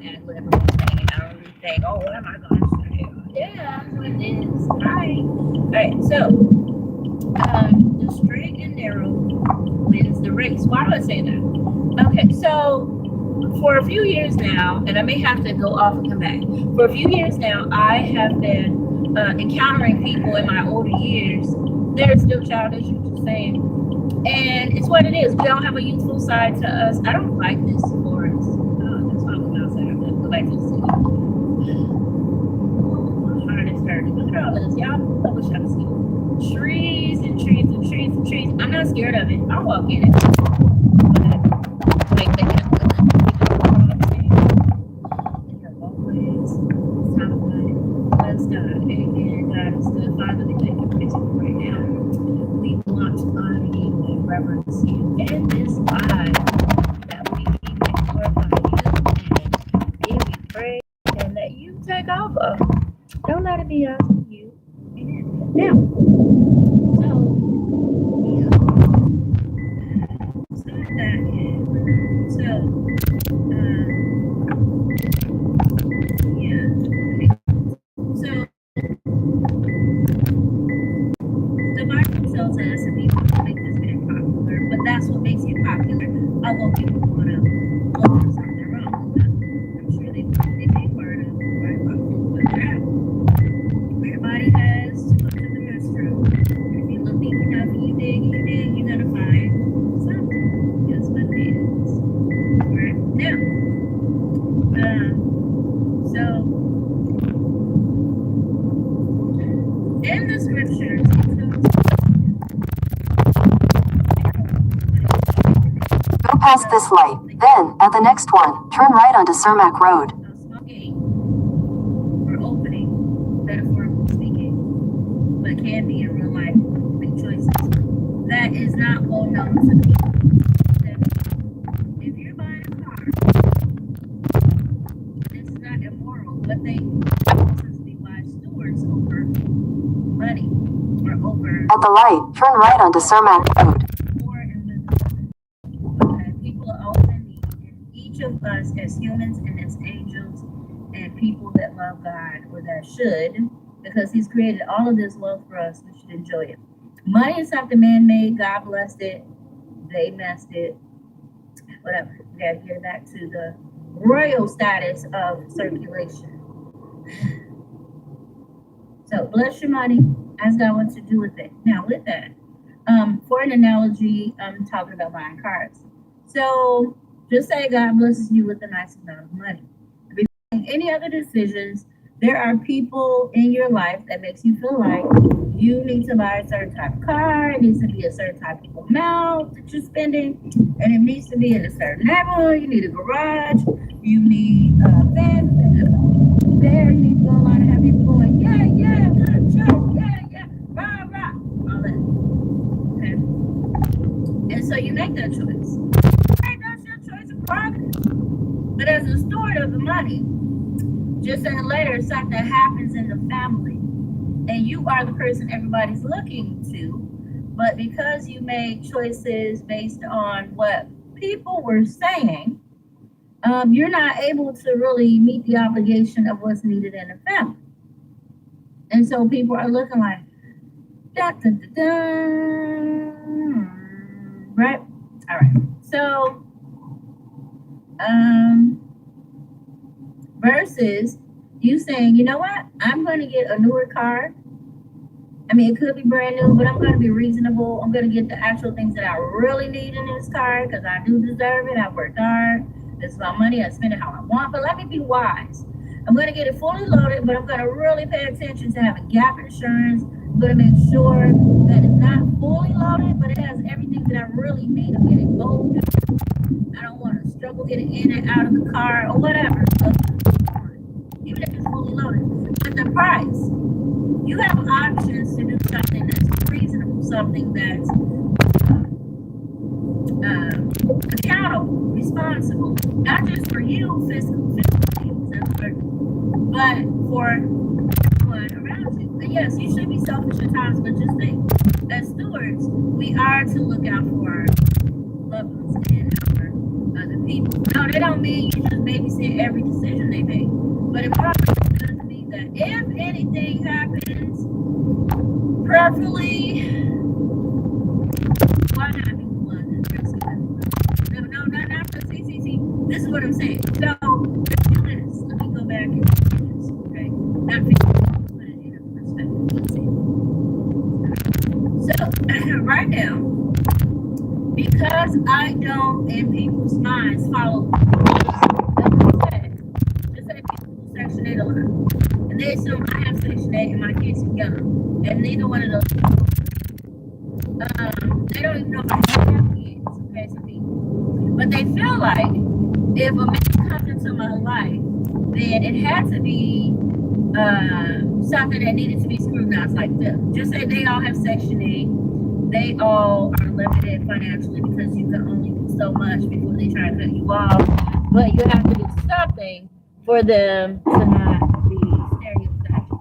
add what everyone's saying. I don't really think, oh, what am I going to say? Yeah, that's what it is. All right. All right. So, the straight and narrow wins the race. Why do I say that? Okay. So, for a few years now, and I may have to go off and come back. For a few years now, I have been encountering people in my older years. They're still childish, you're just saying. And it's what it is. We all have a youthful side to us. I don't like this forest. That's why I'm outside. I'm going to go back to the city. My heart is hurting. Look at all this. Y'all, I wish I could see trees and trees and trees and trees. I'm not scared of it. I'll walk in it. Like, they have Bless God. Amen. God is good. Father, we thank you for this right now. We want to honor you and reverence you in this life that we may glorify you and give you praise and that you take over. Don't let it be us and you. Amen. Now, so the Bible tells us, and people make this very popular, but that's what makes it popular. Although people want to look for something wrong with it. I'm sure they've heard of but everybody has to go to the restroom. If you look deep enough and you dig, you're gonna find something. That's what it is. Right now, so in the scriptures, go past this light, then, at the next one, turn right onto Cermak Road. a small gate or opening, metaphorically speaking, but can be in real life, big choices. That is not well known to people. If you're buying a car, this is not immoral, but they to be wise stewards over money or over At the light, turn right onto Cermak Road. Okay, people are always in need. And each of us as humans and as angels and people that love God, or that should, because He's created all of this wealth for us, we should enjoy it. Money is something man-made. God blessed it. They messed it. Whatever. We got to get back to the royal status of circulation. So bless your money. Ask God what to do with it. Now, with that, for an analogy, I'm talking about buying cars. So just say God blesses you with a nice amount of money. Before making any other decisions, there are people in your life that makes you feel like you need to buy a certain type of car. It needs to be a certain type of amount that you're spending, and it needs to be in a certain neighborhood. You need a garage. You need a fence and there. You need to go online and have people going, yeah, good job, yeah, rah, rah, all that. Okay. And so you make that choice. Right, that's your choice of private. But as a steward of the money, just saying later, something happens in the family, and you are the person everybody's looking to, but because you made choices based on what people were saying, you're not able to really meet the obligation of what's needed in the family. And so people are looking like, da, da, da, da, right? All right. So, versus you saying, you know what, I'm going to get a newer car. I mean, it could be brand new, but I'm going to be reasonable. I'm going to get the actual things that I really need in this car because I do deserve it. I worked hard. This is my money. I spend it how I want, but let me be wise. I'm going to get it fully loaded, but I'm going to really pay attention to having gap insurance. I'm going to make sure that it's not fully loaded, but it has everything that I really need. I'm getting both. I don't want to struggle getting in and out of the car or whatever. Even if it's fully loaded. But the price, you have options to do something that's reasonable, something that's accountable, responsible, not just for you physically, but for everyone around you. And yes, you should be selfish at times, but just think, as stewards, we are to look out for our loved ones and our other people. No, that don't mean you just babysit every decision they make. But it probably does mean that if anything happens, preferably, why not be blood? No, not for see. This is what I'm saying. So, let's do this. Let me go back and do this, okay? Not put it in perspective. Let's see. So, right now, because I don't, in people's minds, follow just say people do Section 8 a lot. And they assume I have Section 8 and my kids are young. And neither one of those, they don't even know if I have kids, okay, some people. But they feel like if a man comes into my life, then it had to be something that needed to be scrutinized like this. Just say they all have Section 8. They all are limited financially because you can only do so much before they try to cut you off. But you have to do something for them to not be stereotyped.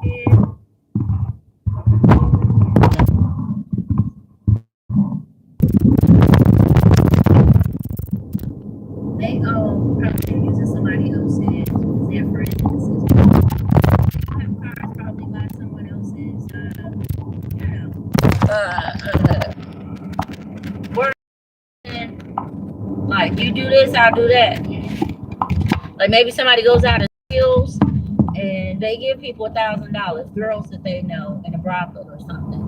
They all probably using somebody else's different decisions. They have cars probably by someone else's, work. Like you do this, I'll do that. Like maybe somebody goes out and steals, and they give people $1,000, girls that they know in a brothel or something.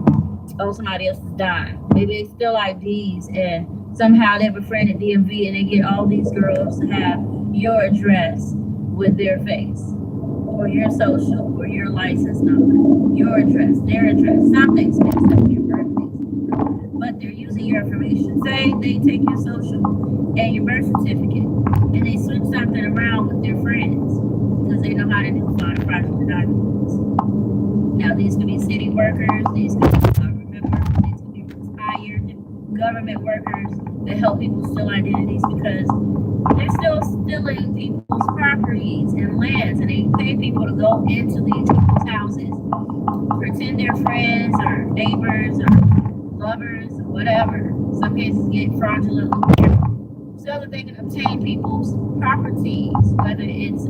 Oh, somebody else is dying. Maybe they steal IDs, and somehow they befriended DMV, and they get all these girls to have your address with their face, or your social, or your license number, your address, their address. Something's mixed up, your birthday, but they're using your information. Say they take your social and your birth certificate, and they switch something around with their friends because they know how to do fraudulent documents. Now, these could be city workers, these could be government workers, these could be retired government workers that help people steal identities because they're still stealing people's properties and lands, and they pay people to go into these people's houses, pretend they're friends or neighbors or lovers or whatever. Some cases get fraudulently so that they can obtain people's properties, whether it's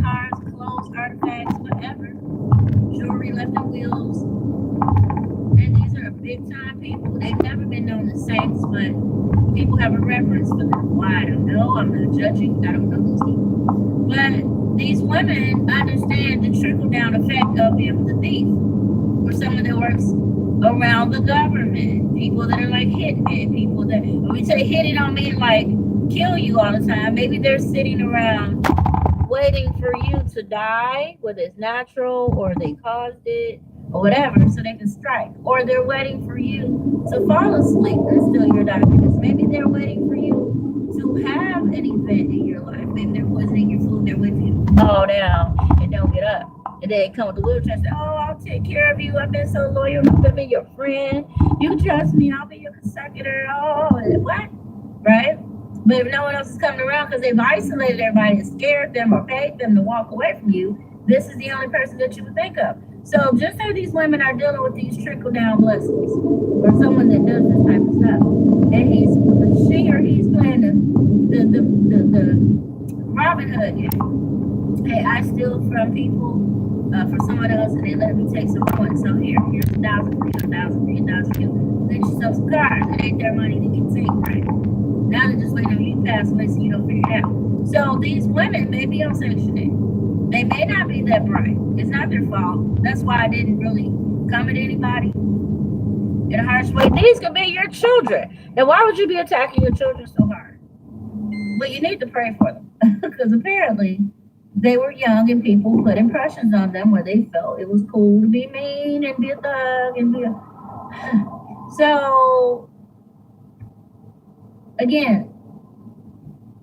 cars, clothes, artifacts, whatever, jewelry left in wheels. And these are big time people. They've never been known as saints, but people have a reverence for them. Why? I don't know. I'm not judging. I don't know these people. But these women understand the trickle down effect of being the thief or someone that works around the government. People that are like hitmen, people that, when we say hit it on me, like kill you all the time. Maybe they're sitting around waiting for you to die, whether it's natural or they caused it or whatever, so they can strike. Or they're waiting for you to fall asleep and steal your documents. Maybe they're waiting for you to have an event in your life. Maybe they're poisoning your food. They're waiting for you to fall down and don't get up. And they come with a wheelchair and say, oh, I'll take care of you. I've been so loyal. I've been your friend. You trust me. I'll be your consecutor. Oh, what? Right? But if no one else is coming around because they've isolated everybody and scared them or paid them to walk away from you, this is the only person that you would think of. So just say these women are dealing with these trickle-down blessings or someone that does this type of stuff. And she or he's playing the Robin Hood game. Hey, I steal from people for someone else, and they let me take some points. So here's $1,000 for you, $1,000 for you, $1,000 for you. Get yourself some cars. It ain't their money to get take, right? Now they're just waiting on you to pass away so you don't figure it out. So these women may be on Section 8. They may not be that bright. It's not their fault. That's why I didn't really come at anybody in a harsh way. These could be your children. Now, why would you be attacking your children so hard? Well, you need to pray for them because apparently they were young and people put impressions on them where they felt it was cool to be mean and be a thug and be a... So, again,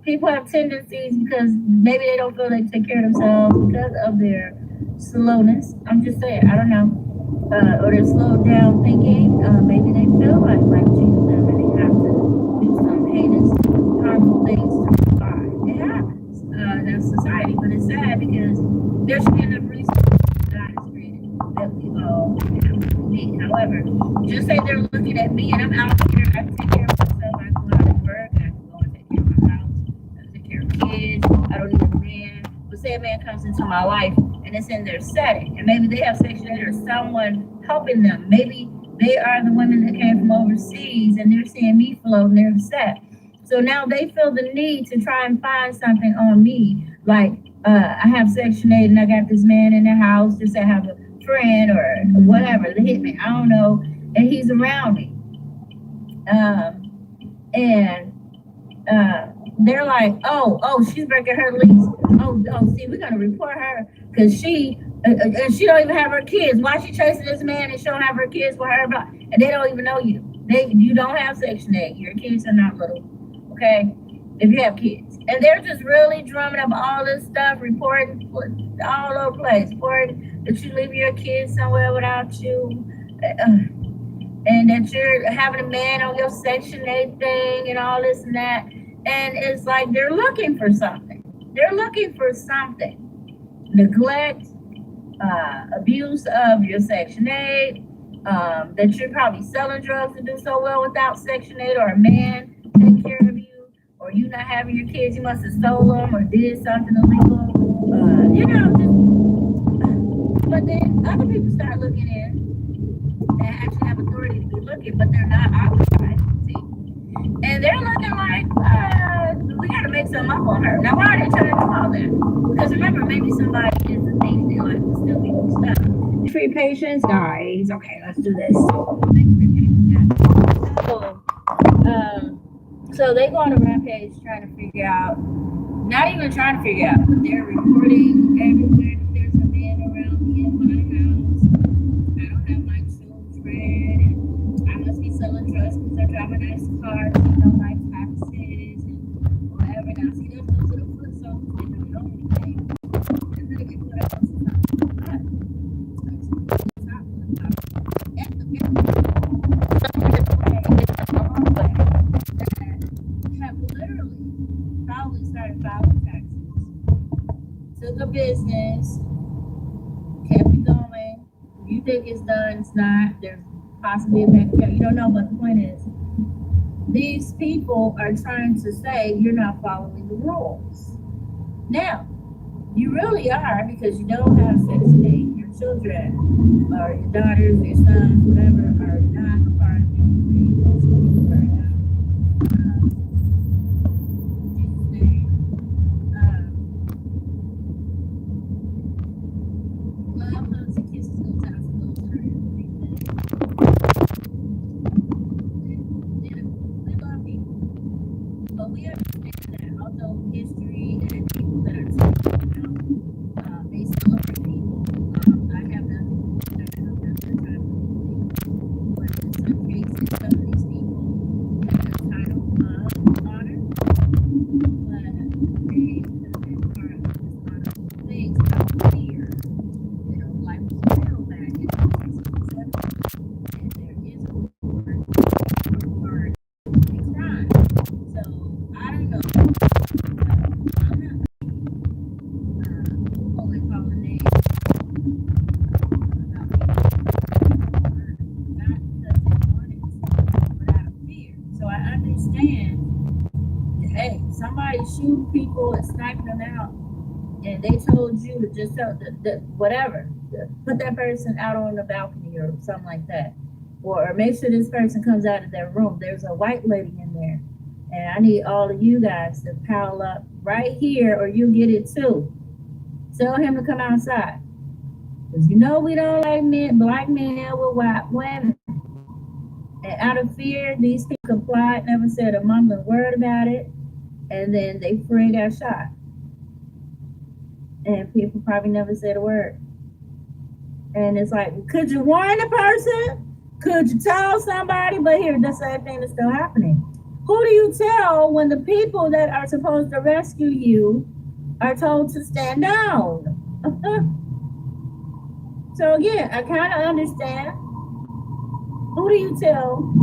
people have tendencies because maybe they don't feel they take care of themselves because of their slowness. I'm just saying, I don't know. Or they're slowed down thinking. Maybe they feel like life changes them and they have to do some heinous, harmful things to survive. It happens. That's society, but it's sad because there should be enough resources God has created that we all have to be. However, just say they're looking at me and I'm out here, I take care of myself, I go out and I don't need a man. But say a man comes into my life and it's in their setting, and maybe they have Section 8 or someone helping them. Maybe they are the women that came from overseas and they're seeing me float and they're upset. So now they feel the need to try and find something on me. Like, I have Section 8 and I got this man in the house, just I have a friend or whatever, the hitman, I don't know, and he's around me. And they're like, oh, she's breaking her lease. Oh, see, we're gonna report her because she and she don't even have her kids. Why she chasing this man and she don't have her kids with her? And they don't even know you. You don't have Section 8. Your kids are not little, okay? If you have kids, and they're just really drumming up all this stuff, reporting all over the place, reporting that you leave your kids somewhere without you. And that you're having a man on your Section 8 thing and all this and that. And it's like they're looking for something. They're looking for something. Neglect, abuse of your Section 8, that you're probably selling drugs to do so well without Section 8, or a man take care of you, or you not having your kids, you must have stole them or did something illegal. But then other people start looking in. They actually have authority to be looking, but they're not occupied. See? And they're looking like, we got to make something up on her. Now, why are they trying to do all that? Because remember, maybe somebody is the thing they like to still be stuff. Free patience, guys. Okay, let's do this. So they go on a rampage trying to figure out, not even trying to figure out, but they're reporting everywhere that there's a man around me in my house. I don't have my children, and I must be selling drugs because I drive a nice car, so you know my taxes and whatever. Now, see, those go to the foot soldiers, they don't know anything. And then they get put out on top of the top of the top. At the middle, have literally probably started filing taxes. Took a business, kept it going. You think it's done, it's not. There's possibly a bank account. You don't know, but the point is, these people are trying to say you're not following the rules. Now, you really are, because you don't have Section 8. Your children, or your daughters, your sons, whatever, are not a part of your community right now. Love, hugs, and kisses goes out to those that are in the thing. We love people, but we understand that although history and people that are taking out, they celebrate people. I have nothing to do with that. I don't have that type of thing. But in some cases, some of these people have a title of honor, but they have been part of dishonorable things out of fear. You know, life was real back in the 60s and 70s, and there is a reward for a crime. So I don't know. I'm not only calling names about people not because they wanted to, but out of fear. So I understand. Hey, somebody shoot people and snipe them out, and they told you to just tell whatever, put that person out on the balcony or something like that, or make sure this person comes out of their room. There's a white lady in there, and I need all of you guys to pile up right here, or you'll get it too. Tell him to come outside, because you know we don't like men, black men with white women. And out of fear, these people complied, never said a mumbling word about it, and then they free got shot. And people probably never said a word. And it's like, could you warn the person? Could you tell somebody? But here, the same thing is still happening. Who do you tell when the people that are supposed to rescue you are told to stand down? So again, I kind of understand. Who do you tell?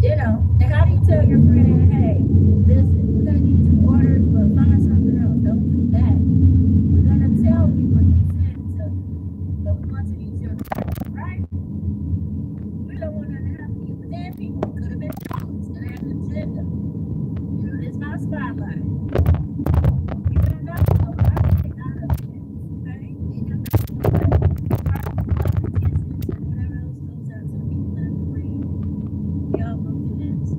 You know, and how do you tell your friend, hey, listen, we're going to give you orders, but find something else. Don't do that. We're going to tell you what you said to you, but we want to use your children, right? We don't want nothing to happen to you. But then people could have been jealous and have an agenda. You know, this my spotlight. You better know, so I get out of it. Okay? And I'm not whatever else goes out to the people that are free. We all go through this.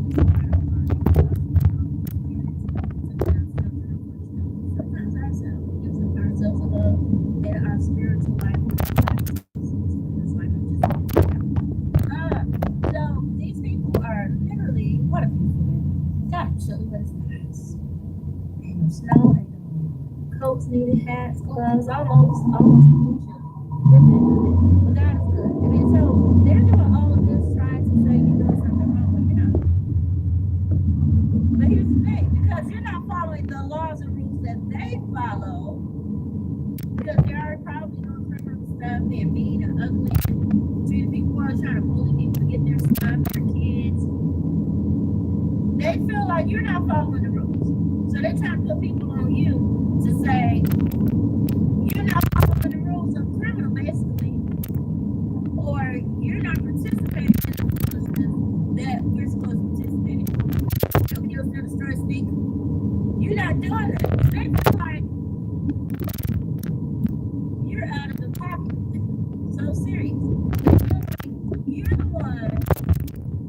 Sometimes ourselves. We give ourselves a love in our spiritual life. So these people are literally, what a beautiful day. God, chilly, but it's nice. Ain't no snow, ain't no coats needed, hats, gloves, almost chilly. But God is good. I mean, so they're doing all of this trying to say you're doing something wrong, but you're not. But here's the thing, because you're not following the laws and rules that they follow, because they're already probably doing criminal stuff, being mean and ugly, treating people are trying to bully people to get their stuff, their kids. They feel like you're not following the rules. So they're trying to put people on you to say you're not following the rules of criminal, basically, or you're not participating in the foolishness that we're supposed to participate in. Kill, steal, destroy, speak. You're not doing that. They feel like you're out of the pocket. So serious. You're the one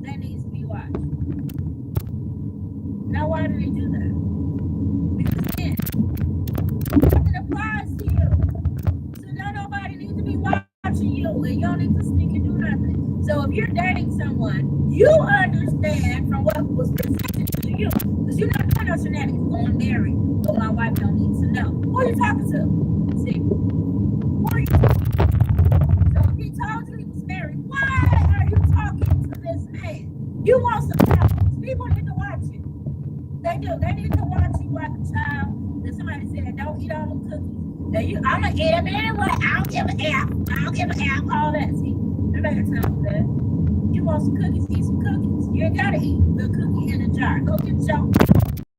that needs to be watched. Now, why do they do that? Because again, nothing applies to you. So now nobody needs to be watching you, and you don't need to sneak and do nothing. So if you're dating someone, you understand from what was presented to you, because you're not doing no shenanigans. Oh, I'm married, but my wife don't need to know. Who are you talking to? See? Who are you talking to? So if he told you he was married, why are you talking to this man? You want some help. People need to watch you. They do. They need to watch you like a child. That somebody said, don't eat all them cookies. Now I'm going to eat them anyway. I don't give a F. I don't give a F. All that. See, nobody got time for that. You want some cookies, eat some cookies. You ain't got to eat the cookie in a jar. Go get your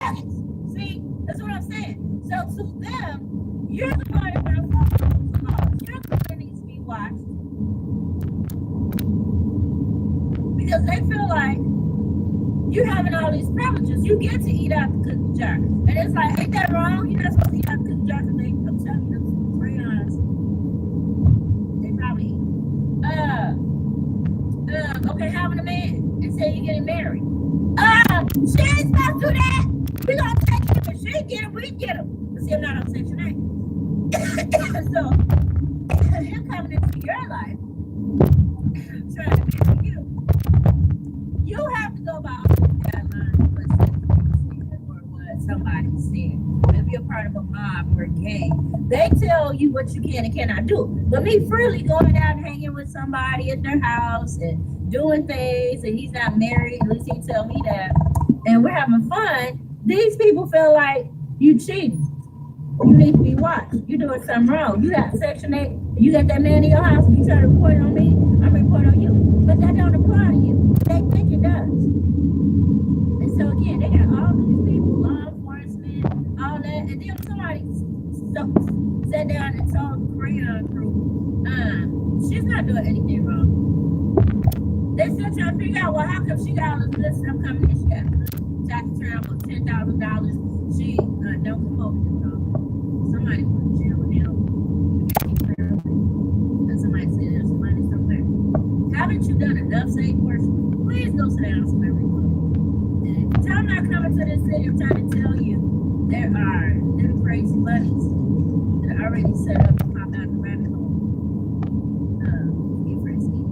cookies. See, that's what I'm saying. So to them, you're the one that's going to follow the laws. You're the one that needs to be watched. Because they feel like you're having all these privileges. You get to eat out the cookie jar. And it's like, ain't that wrong? You're not supposed to eat out the cookie jar because I'm telling you, those crayons, they probably eat. Okay, having a man and say you're getting married. She ain't supposed to do that. We gonna take him. If she get him, we get him. But see, I'm not on Section 8. So, him coming into your life, trying to marry you, you have to go by all the guidelines of what what somebody said. If you're part of a mob or a gang, they tell you what you can and cannot do. But me freely going out and hanging with somebody at their house and doing things, and he's not married, at least he tell me that, and we're having fun, these people feel like you cheating. You need to be watched. You're doing something wrong. You got Section 8, you got that man in your house, you try to report on me, I'm report on you. But that don't apply to you. They think it does. And so again, they got all these people, law enforcement, all that, and then somebody sat down and told the crayon crew, she's not doing anything wrong. They still trying to figure out, well, how come she got all this stuff coming in? She got tax return for $10,000. She don't come over here, though. Somebody put in jail with him. And somebody said there's money somewhere. Haven't you done enough safe work? Please go sit down somewhere. I'm not coming to this city. I'm trying to tell you there are little crazy bunnies that are already set up to pop out the rabbit hole. Get frisky.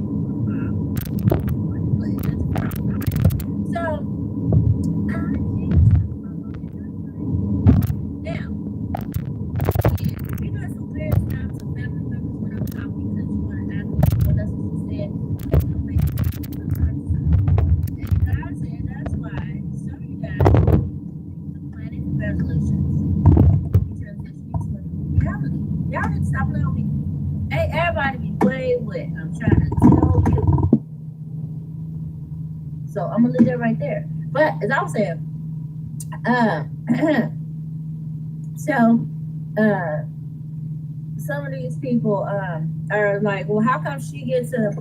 So, now, if you're doing some weird stuff to family members when I'm talking because you want to ask me, well, that's what you said, that's no make sense. And God said that's why some of you guys planning resolutions, you transition into a new reality. Y'all need to stop playing with me. Hey, everybody be way wet. I'm trying to tell you. So I'm gonna leave that right there. But as I was saying, some of these people are like, well, how come she gets to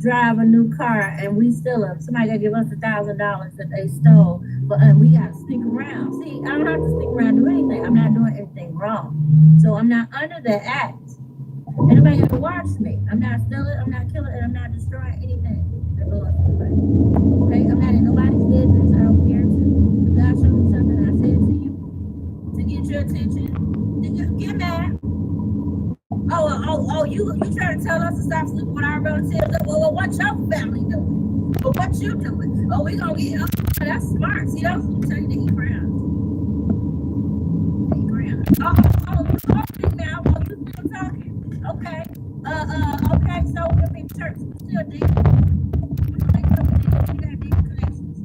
drive a new car and we steal them. Somebody gotta give us $1,000 that they stole, but we gotta stick around. See, I don't have to stick around and do anything. I'm not doing anything wrong, so I'm not under the act. And nobody gotta watch me. I'm not stealing, I'm not killing, and I'm not destroying anything that belongs to nobody. Okay, I'm not in nobody's business. I don't care to. If God showed me something, I said it to you to get your attention. Then you get mad. You trying to tell us to stop sleeping with our relatives? Well, what your family doing? But what you doing? Oh, we gonna get that's smart. See, that's what I'm telling you to eat ground. Eat ground. You talking now? Oh, you still talking? Okay. Okay. So we're in church. We still deep. We got deep connections.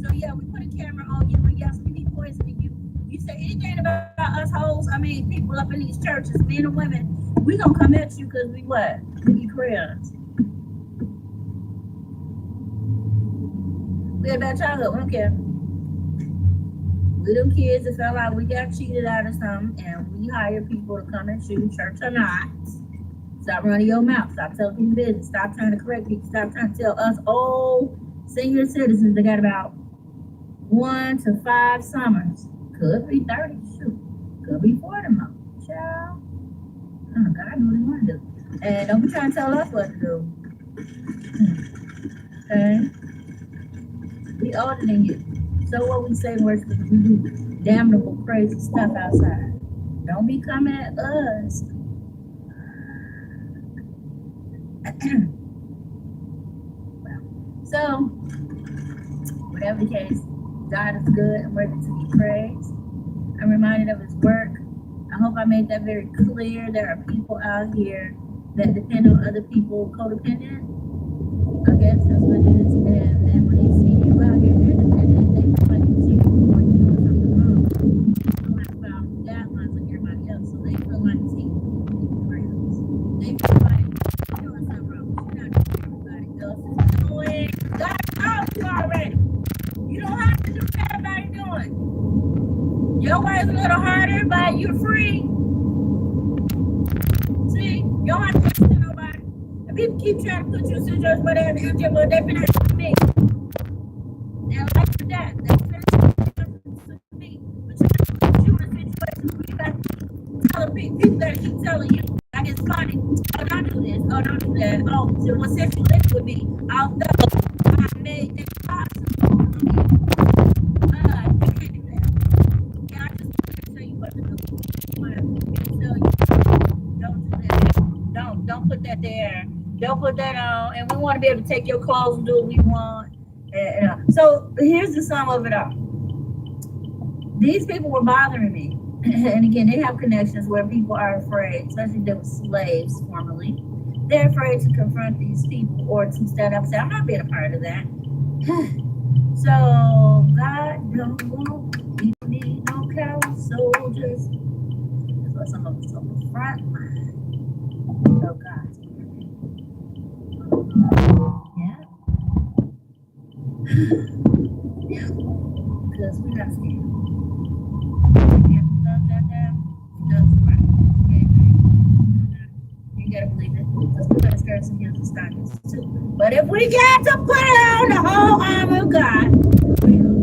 So yeah, we put a camera on you, and yes, we need poisoning you. You say anything about us hoes? I mean, people up in these churches, men and women. We gonna come at you because we what? We eat crayons. We had a bad childhood. We don't care. We them kids that felt like we got cheated out of something, and we hire people to come at you, church or not. Stop running your mouth. Stop telling people business. Stop trying to correct people. Stop trying to tell us old senior citizens that got about 1 to 5 summers. Could be 30. Shoot. Could be 40 more. Child. Oh, God knew what he wanted to do. And don't be trying to tell us what to do. Okay? We older than you. So what we say works because we do damnable crazy stuff outside. Don't be coming at us. So, whatever the case, God is good and worthy to be praised. I'm reminded of his work. I hope I made that very clear. There are people out here that depend on other people, codependent. I guess that's what it is. And then when they see you out here independent, they feel like you see you when you're doing something wrong. They feel like found guidelines like everybody else. So they feel like see friends. They feel like you're doing something wrong. You're not doing everybody else is doing. God knows you already. You don't have to do what everybody's doing. Your way is a little harder, but you're free. See, you don't have to listen to nobody. And people keep trying to put you in situations where they're well, they've been asking me. They're like that. They're to me. But you're put you in situations where you got to tell people that keep telling you. Like it's funny. Oh, don't do this. Oh, don't do that. Oh, so what sexual life would be? Although I made that possible for me. You can't do that. And I just want to tell you what to do. Don't do that. Don't put that there. Don't put that on. And we want to be able to take your clothes and do what we want. So here's the sum of it all. These people were bothering me. And again, they have connections where people are afraid, especially if they were slaves formerly. They're afraid to confront these people or to stand up and say, I'm not being a part of that. So God don't want, we don't need no coward soldiers. That's what some of us on the front line of God's word. Yeah. Yeah. Because we're not scared. You gotta believe it. Because we're gonna scare some heels and stockings too. But if we got to put on the whole armor of God, we will.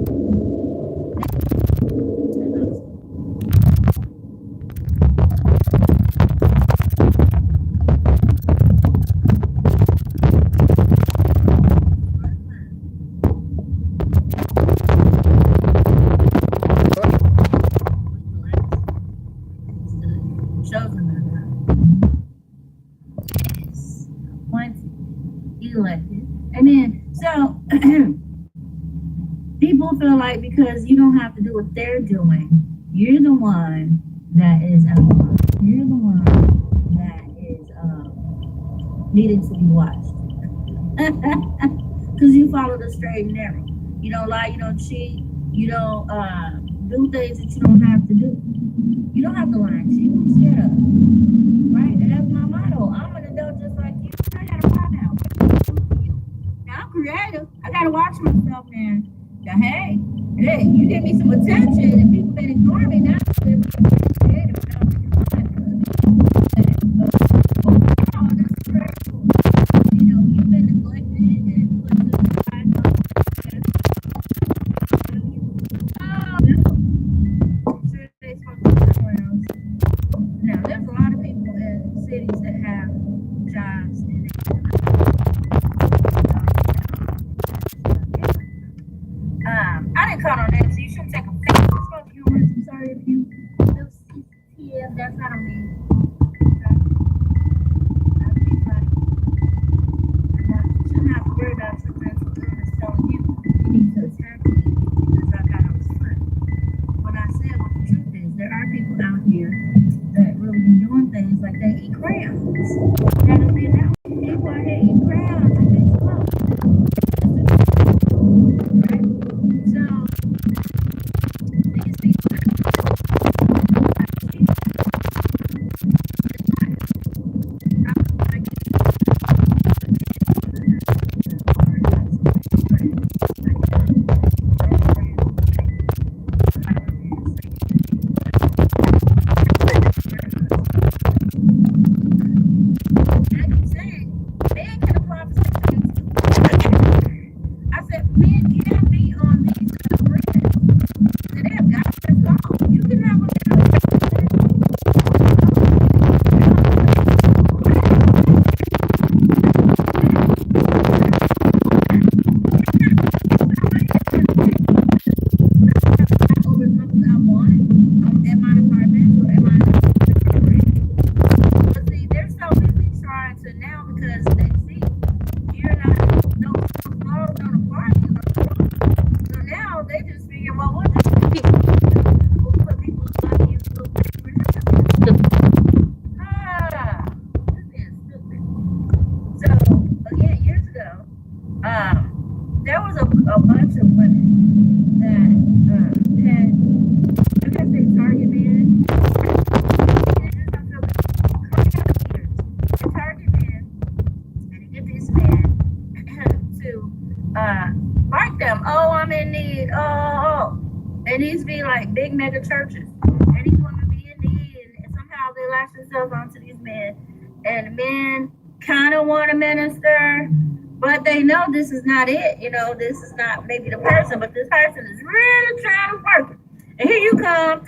Elected. And then, so people feel like because you don't have to do what they're doing, you're the one that is outlawed. You're the one that is needing to be watched. Because you follow the straight and narrow. You don't lie, you don't cheat, you don't do things that you don't have to do. You don't have to lie and cheat. I'm scared of. Right? And that's my motto. I'm an adult just like you. I gotta find out. Now I'm creative. I gotta watch myself and now, hey, you give me some attention and people been ignoring me. Now I'm creative. You know, you've been neglected. here that really be doing things like they eat crayons. That has been out. People out here eat crayons on these clothes, right? So these people I said, men can be on these brands. And they have got to go. You can have over as much as I want at my apartment or at my house. But see, they're so busy trying to now because they see you're not no clothes on the party. So now they just figure, well, we'll just we'll put people's money into a this is stupid. So again, years ago, there was a bunch of women that had, I guess they target men. Target men, and they get these men to mark them. Oh, I'm in need. Oh. And these be like big mega churches. And these women be in need, and somehow they latch themselves onto these men. And the men kind of want to minister, but they know this is not it. You know, this is not maybe the person, but this person is really trying to work it. And here you come.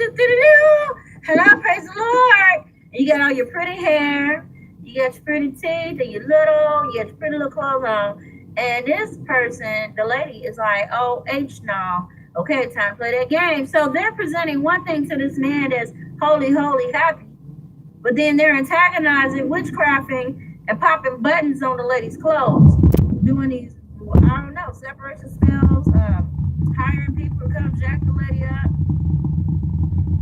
Hello, praise the Lord. And you got all your pretty hair, you got your pretty teeth, and you got your pretty little clothes on. And this person, the lady, is like, oh, H now. Okay, time to play that game. So they're presenting one thing to this man as holy, holy, happy. But then they're antagonizing, witchcrafting, and popping buttons on the lady's clothes. Doing these, I don't know, separation spells, hiring people to come jack the lady up.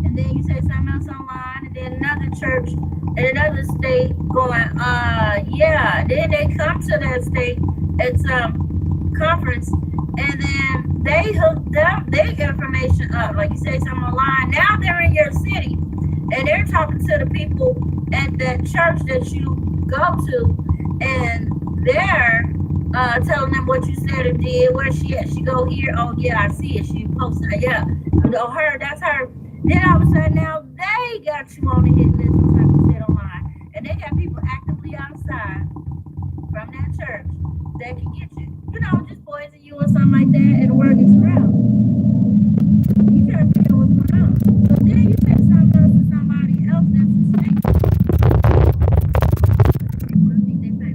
And then you say something else online, and then another church in another state going, yeah. Then they come to that state at some conference, and then they hook their information up. Like you say something online, now they're in your city, and they're talking to the people at that church that you go to, and they're telling them what you said or did, where she at. She go here, oh yeah, I see it. She posted it, yeah. Oh, her, that's her. Then all of a sudden now they got you on the hit list, like you said online. And they got people actively outside from that church that can get you. You know, just poison you or something like that, and the word gets around. You try to figure out what's going on. So then you say something else to somebody else that's the same. What do you think they pay?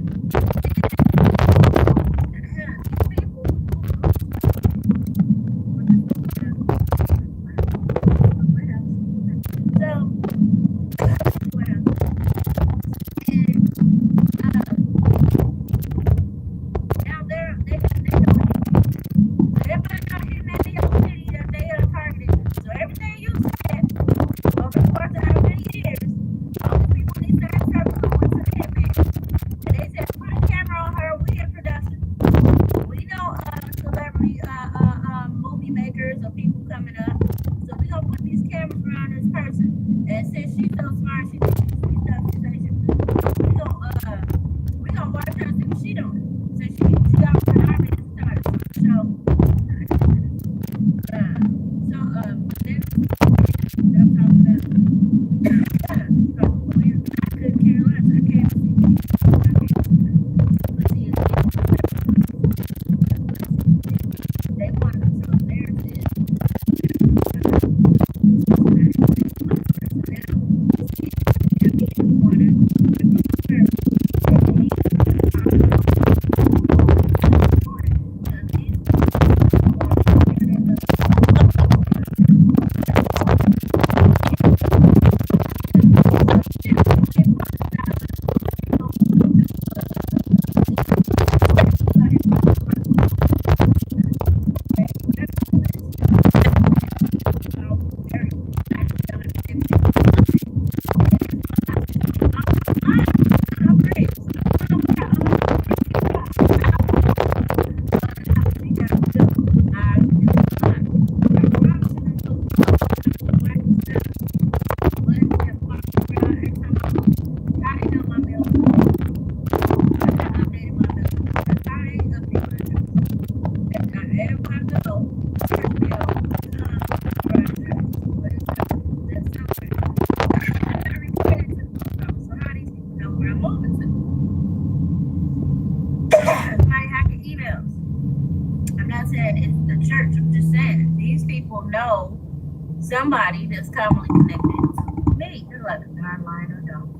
somebody that's commonly connected to me. They're like, I'm lying or don't.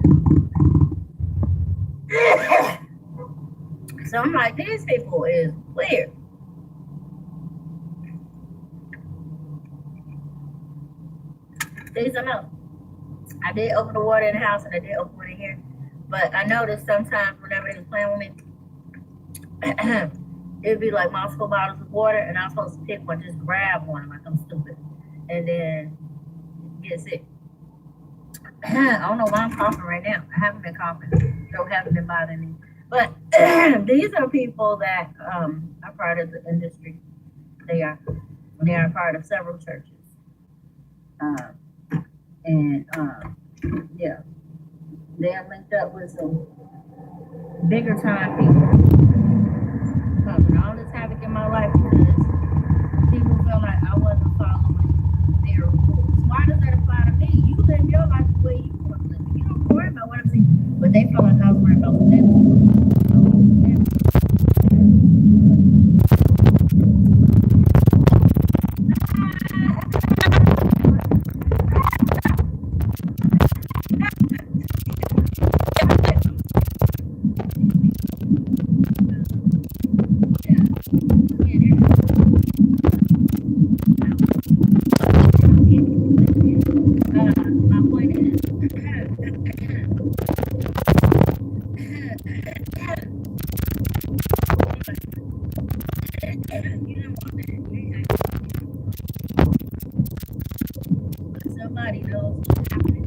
So I'm like, these people is weird. Tell you something else. I did open the water in the house and I did open it in here. But I noticed sometimes whenever they was playing with me, it'd be like multiple bottles of water and I'm supposed to pick one, just grab one like I'm stupid. And then get sick. I don't know why I'm coughing right now. I haven't been coughing. So it hasn't been bothering me. But these are people that are part of the industry. They are part of several churches. Yeah, they are linked up with some bigger time people causing all this havoc in my life because people feel like I wasn't following their rules. Why does that apply to me? You live your life the way you want to live. You don't worry about what I'm saying. But they feel like I was worried about what they were doing. My point is, somebody knows what's happening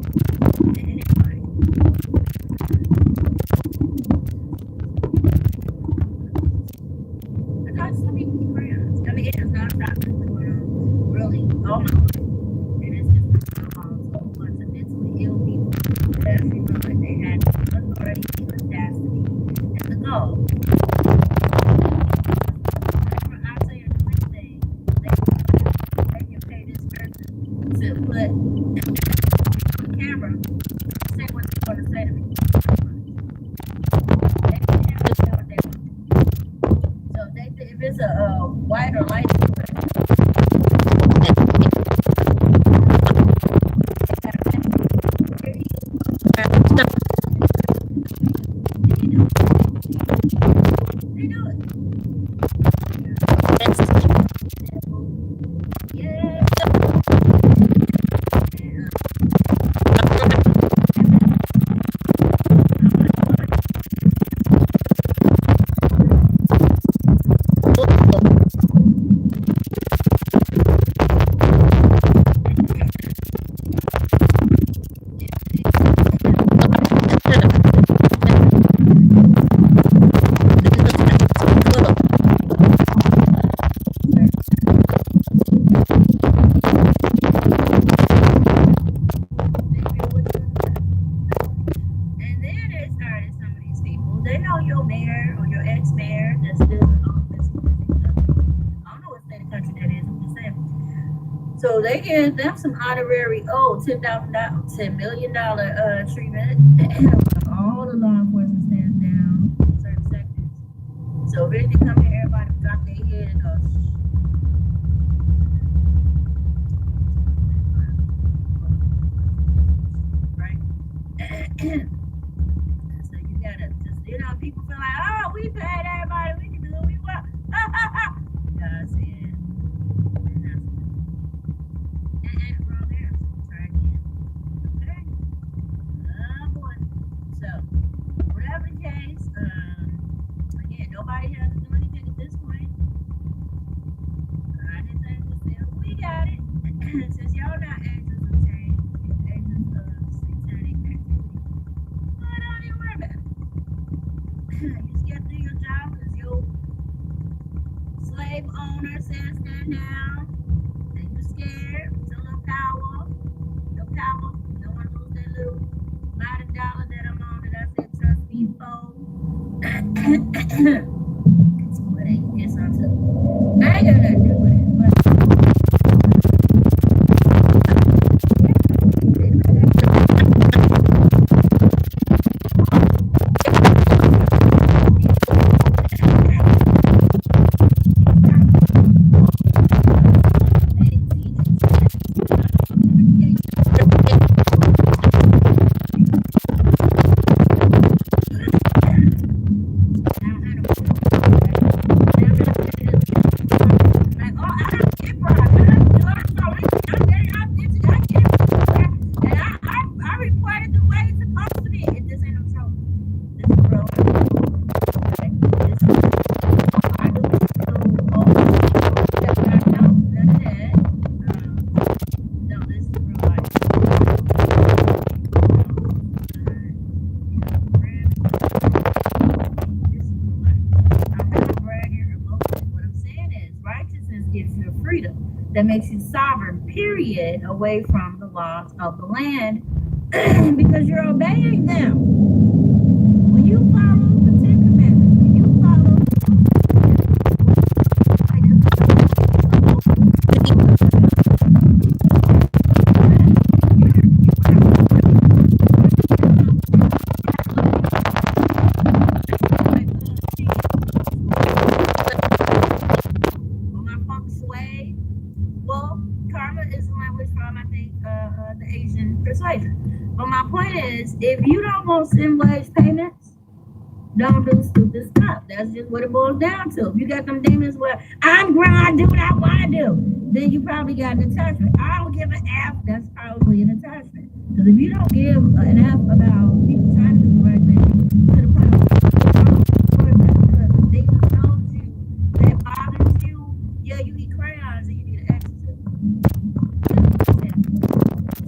in anybody. I got some people friends. I mean, it is not something going on really all my life. And it's just a whole bunch of mentally ill people that feel like they had the authority, the audacity, and the gall. Whenever I say a quick thing, they can pay this person to put on the camera, say what they're going to say to me. They can never say what they want. So if it's a white or light skin person, they do it. Yeah. They know your mayor or your ex-mayor that's still in office. I don't know what state of country that is. I'm just saying. So they give them some honorary, $10 million treatment. All the law enforcement stands down in certain sectors. So if anything come here, everybody drop their head and go. Right? So you gotta just, people feel like, oh, we paid everybody, we can do what we want. God said, and that's and wrong there. Try again. Okay. Oh boy. So, whatever the case, again, nobody has to do anything at this point. I didn't say still, we got it. Since y'all not angels of change, angels of satanic activity. Well, don't even worry about it. You just get through your job because your slave owner says stand down and you're scared. It's a little power. No power. You don't want to lose that little $90 that I'm on that I said trust me for. But they can get some too. I ain't got nothing to do with it. period, away from the laws of the land because you're obeying them. When you follow the Ten Commandments, when you follow my funk sway. Well, karma is the language from, I think, the Asian persuasion. But my point is, if you don't want sim wage payments, don't do stupid stuff. That's just what it boils down to. If you got them demons where I'm grown, I do what I want to do, then you probably got an attachment. I don't give an F. That's probably an attachment. Because if you don't give an F about people trying to do the right thing to the point because the demons knows you, that bothers you, yeah, you eat crayons and you need an exorcism.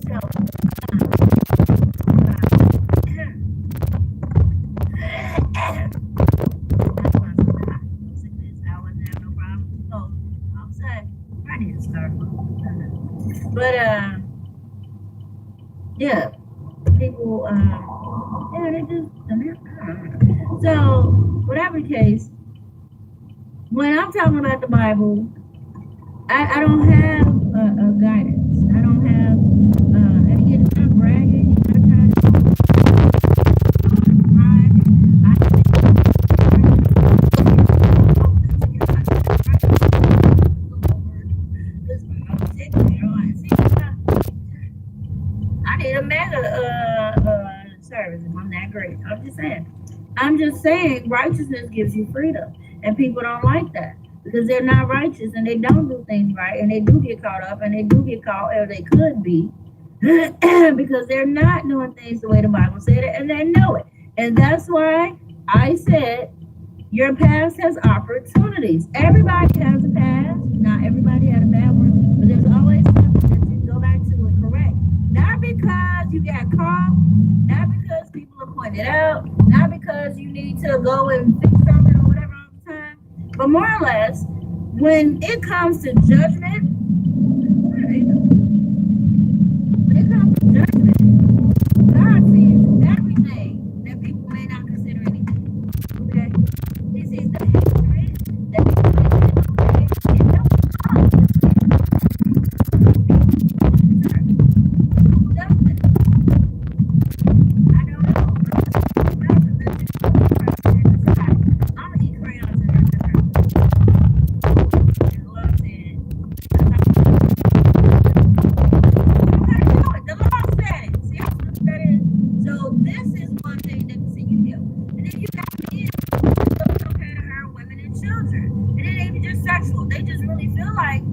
So, but yeah, people yeah, they just so whatever the case, when I'm talking about the Bible, I don't have a guidance. I don't have and again, it's not bragging, it's not trying to brag. I need a mega service if I'm that great. I'm just saying righteousness gives you freedom. And people don't like that because they're not righteous and they don't do things right and they do get caught up and they do get caught, or they could be, because they're not doing things the way the Bible said it and they know it. And that's why I said your past has opportunities. Everybody has a past. Not everybody had a bad one, but there's always something that you can go back to and correct. Not because you got caught, not because people are pointed out, not because you need to go and fix something or whatever all the time, but more or less, when it comes to judgment, God sees everything that people may not consider anything. Okay? He sees the hatred that people may consider okay. And no who does it? I don't know. I'm gonna eat crayons in her dinner. And the Lord said, the law said it. See how simple that is? So this is one thing that can see you do. And then you got men who look okay to her, women and children. And it ain't just sexual. They just really feel like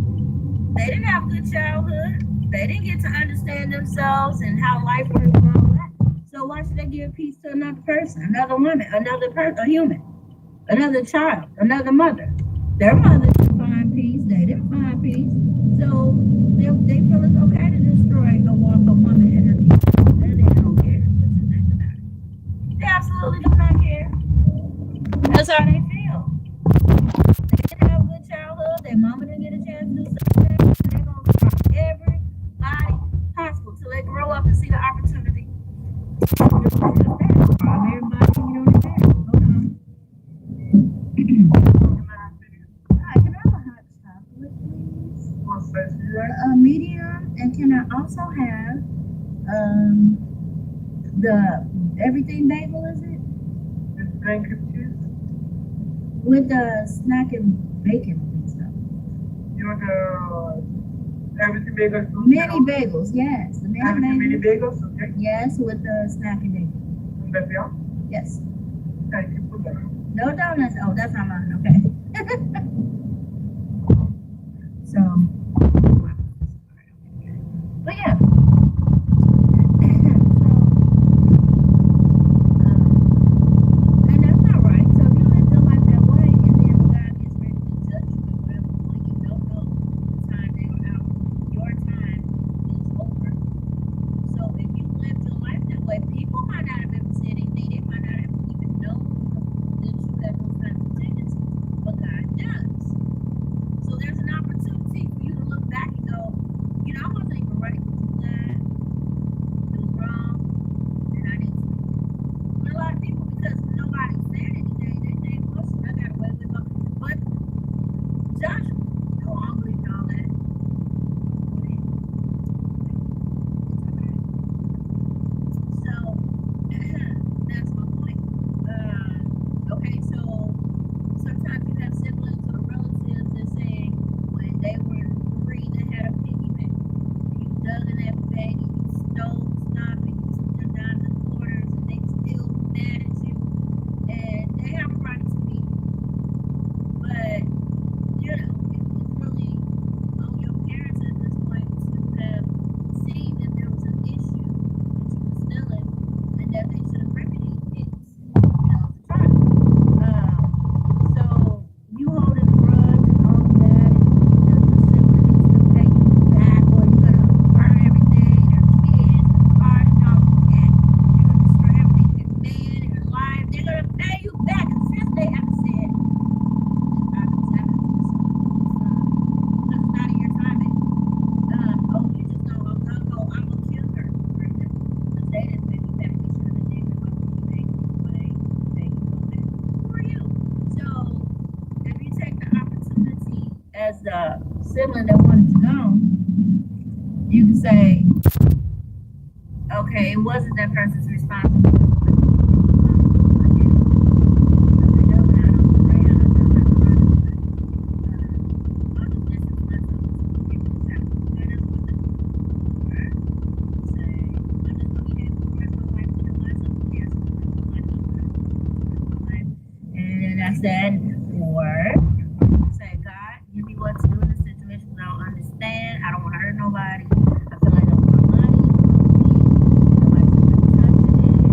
they didn't have a good childhood. They didn't get to understand themselves and how life works and all that. So why should they give peace to another person, another woman, another person, a human, another child, another mother? Their mother didn't find peace. They didn't find peace. So they feel it's okay to destroy a woman and her people. And they don't care. They absolutely do not care. That's how they feel. They didn't have a good childhood. Their mama didn't get a chance to do something. They're going to try everybody possible till they grow up and see the opportunity. Everybody, you know, they're there. Hold on. Hi, can I have a hot chocolate, please? Medium, and can I also have the everything bagel? Is it with the snack and bacon and stuff? You want the everything bagels? Mini bagels, yes. The Mini bagels, okay. Yes, with the snack and bacon. Yes. Thank you for that. No donuts. Oh, that's not mine. Okay. So, but yeah. And that's not right. So if you live your life that way, and then God gets ready to judge you at whatever point, you don't know the time they were out. Your time is over. So if you lived your life that way, people might not have ever said anything. They might not have even known that you had those kinds of tendencies. But God does. So there's an opportunity for you to thugging that bed, you stole stuff, and you took their diamond quarters, and they still mad at you, and they have a right to be. But you know, it's really on your parents at this point to have seen that there was an issue that you were stealing, and that they should have remedied it. To try. So you holding a grudge and all of that, and the sibling needs to pay you back, or you're gonna burn everything, your kids, the car, the dog, the cat, you're gonna destroy everything, your man, your life, they're gonna pay you back. And since they haven't said, I was having this, because it's not in your timing. Oh, you just know I'm gonna go, I'm gonna kill her. Because they didn't pay me back. They should have been digging my way, they go back. Who are you? So if you take the opportunity as the sibling that wanted to know, you can say, okay, it wasn't that person's responsibility. And that's that. Or say, God, give me what to do in this situation. I don't understand. I don't want to hurt nobody. I feel like I don't want money. Nobody's really touching it.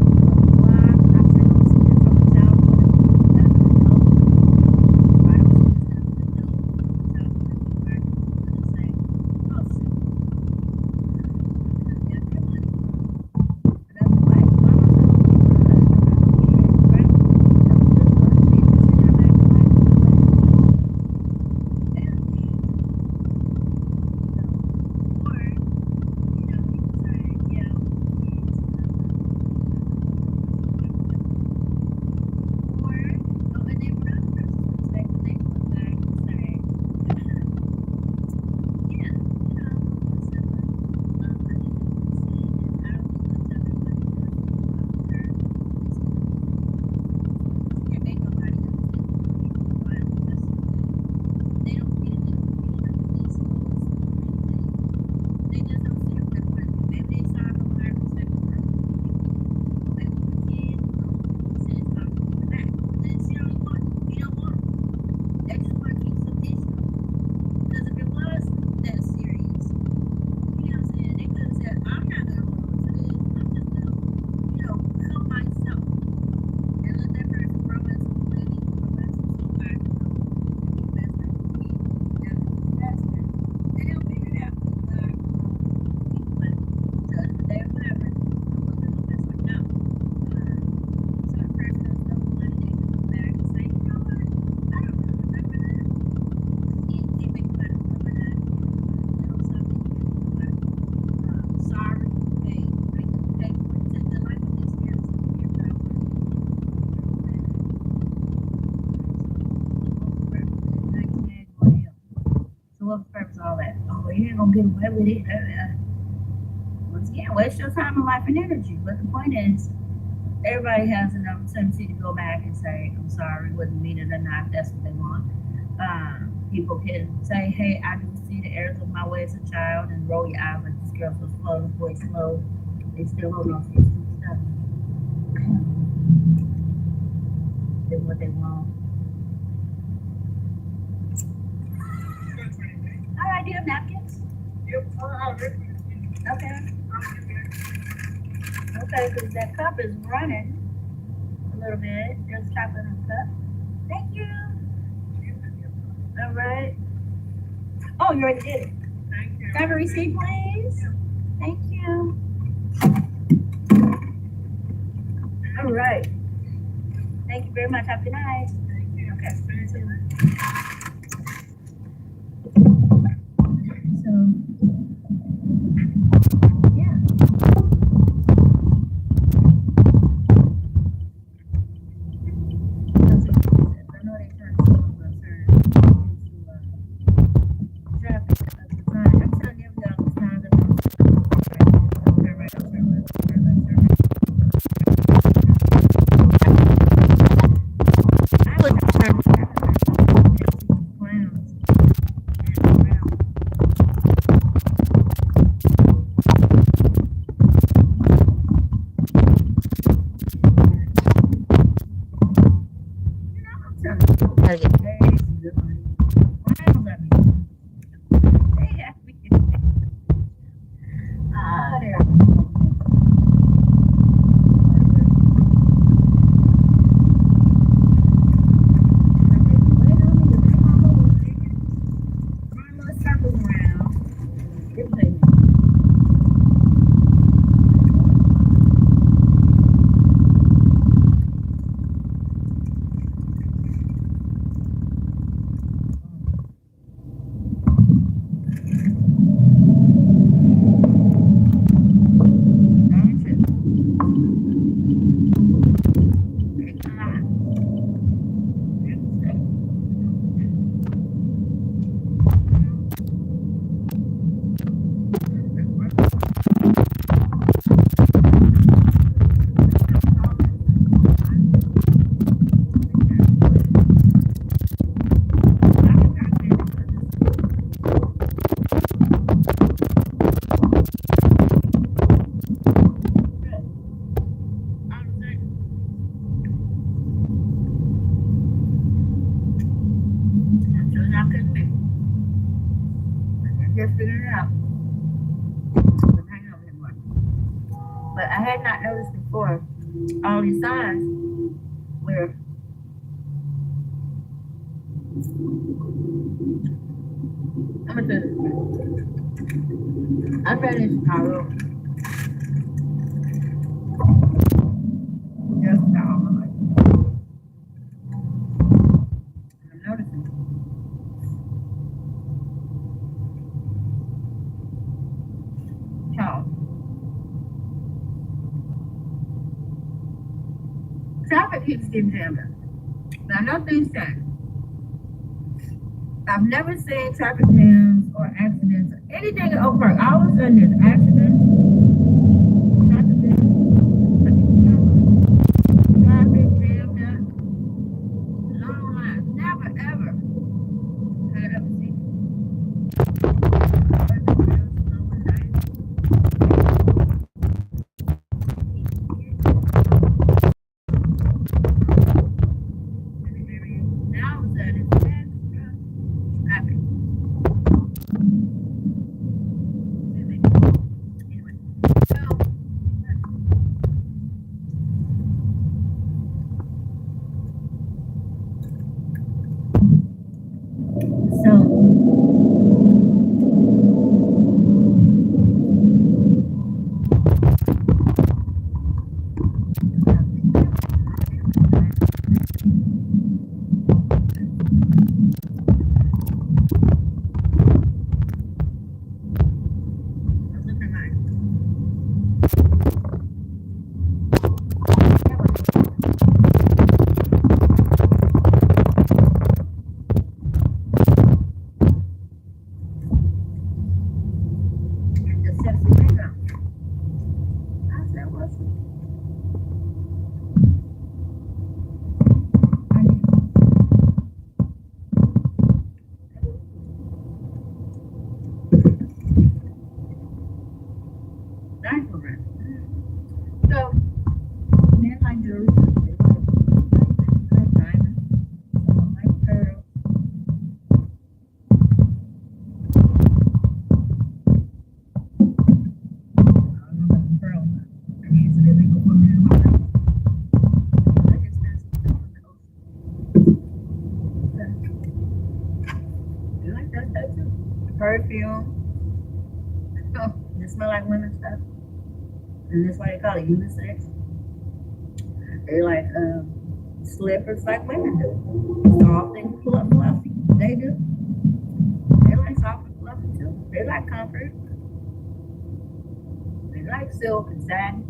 Why? I sure don't see this from a childhood. That's an adult. Why don't see this as an adult from a childhood? Why do you say, oh, shoot. I got that money. But that's like, mama, what's the purpose of all that? Oh, you ain't gonna get away with it. Once again, waste your time and life and energy. But the point is, everybody has an opportunity to go back and say, I'm sorry, wouldn't mean it or not, if that's what they want. People can say, hey, I do see the errors of my way as a child, and roll your eyes like this girl so slow, this boy slow. They still hold on to this stuff. Do what they want. All right, do you have napkins? Yep. Okay. Okay, because that cup is running a little bit. There's chocolate in the cup. Thank you. All right. Oh, you already did it. Thank you. Can I have a receipt, please? Thank you. All right. Thank you very much. Have a good night. Thank you. Okay. So, yeah. I know they turned some of us into traffic at the time. I'm telling you, all the time that turn right, turn left, turn left, turn right. I would have turned But I had not noticed before all these signs where I'm gonna do this. I'm ready in Chicago. Just now, I'm noticing. How traffic keeps getting jammed up. Now, nothing's changed. I've never seen traffic jams or accidents or anything at Oak Park. All of a sudden, there's accidents, traffic jams, traffic jammed up, long lines. Never, ever had I ever seen it. Now, all of a sudden, it's traffic. Anyway, so I'm looking at mine. The sexy makeup. I said, what's it? Thank you, Rick. So, men like jewelry, they like diamonds, some like pearls. I don't know about the pearls, but I need to really go put them in my life. I just spent some time on the ocean. You like that stuff too? Perfume. Oh, they smell like women's stuff. And that's why they call it unisex. They like slippers like women do. Soft and fluffy. They do. They like soft and fluffy too. They like comfort. They like silk and satin.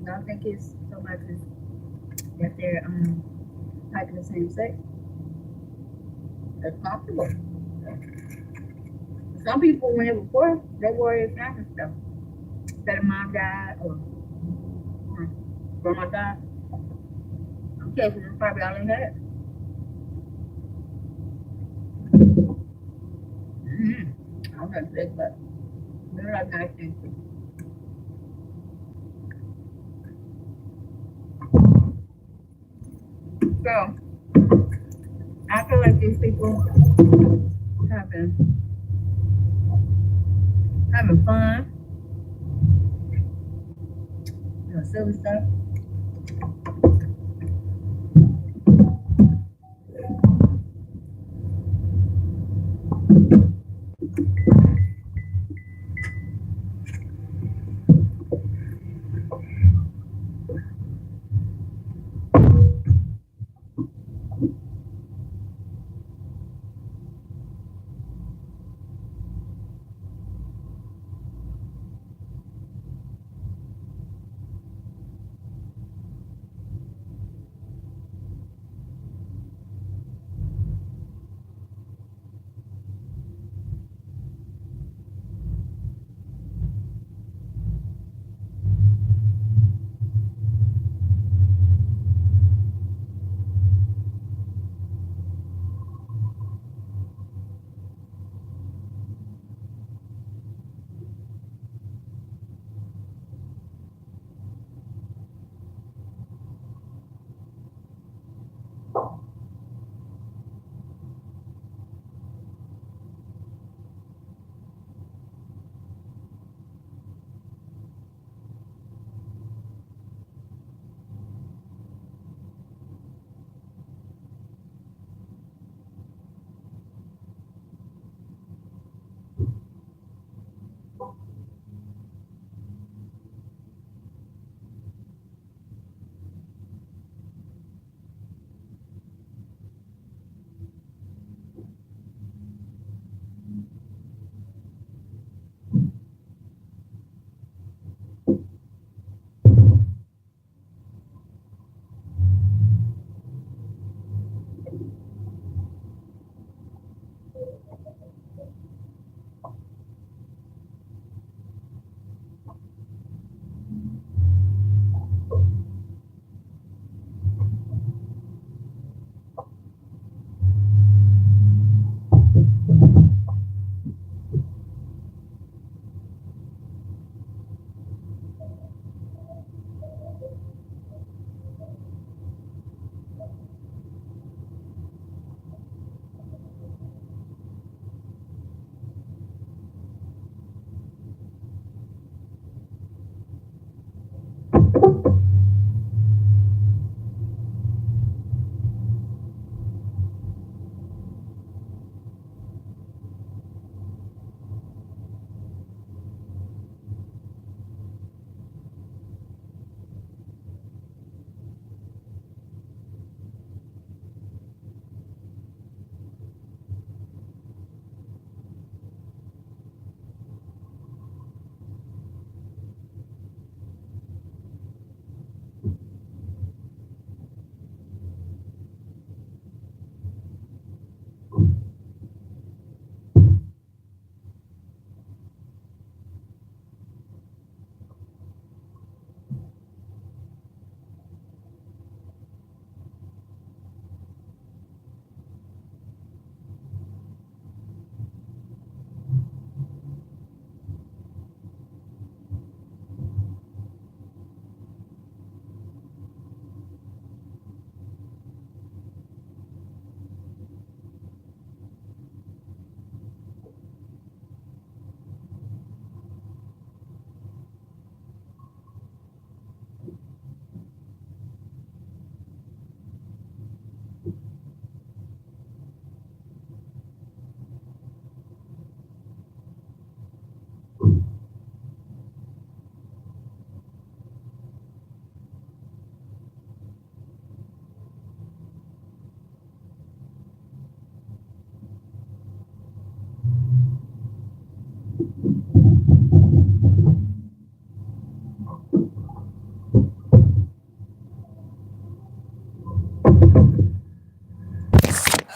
I don't think it's so much as that they're like the same sex. They're comfortable. Some people, when they were poor, they wore their family stuff. Their mom died or grandma died. I'm guessing that's probably all they had. I'm not sick, but they're like nice things too. So, I feel like these people have been having fun, silly stuff.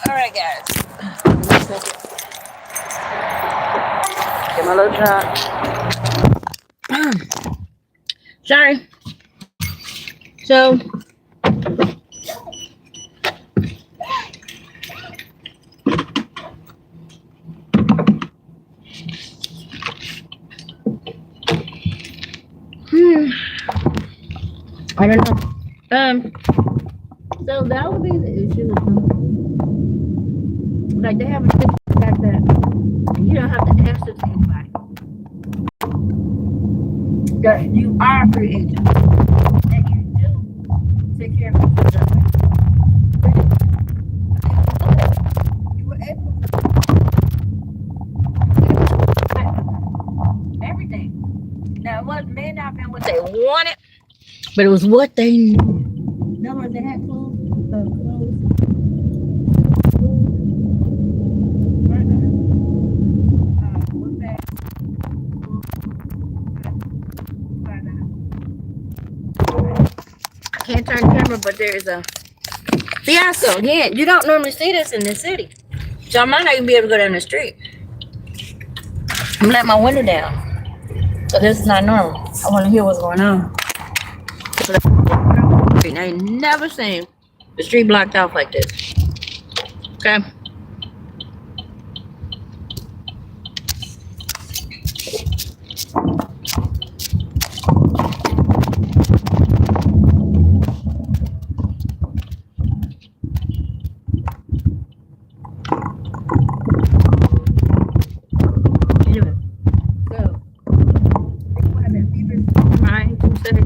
All right, guys. Get my little shot. Sorry. So, I don't know. So that would be the issue with them. Like they have a fact that you don't have to answer to anybody. That you are a free agent. That you do take care of yourself. You were able to everything. Now it may not have been what they wanted, but it was what they needed. In other words, they had clothes. I can't turn the camera, but there is a fiasco. Again, you don't normally see this in this city. So I might not even be able to go down the street. I'm letting my window down. So this is not normal. I want to hear what's going on. I ain't never seen the street blocked off like this. Okay. Anyway, so people have been fevers trying to say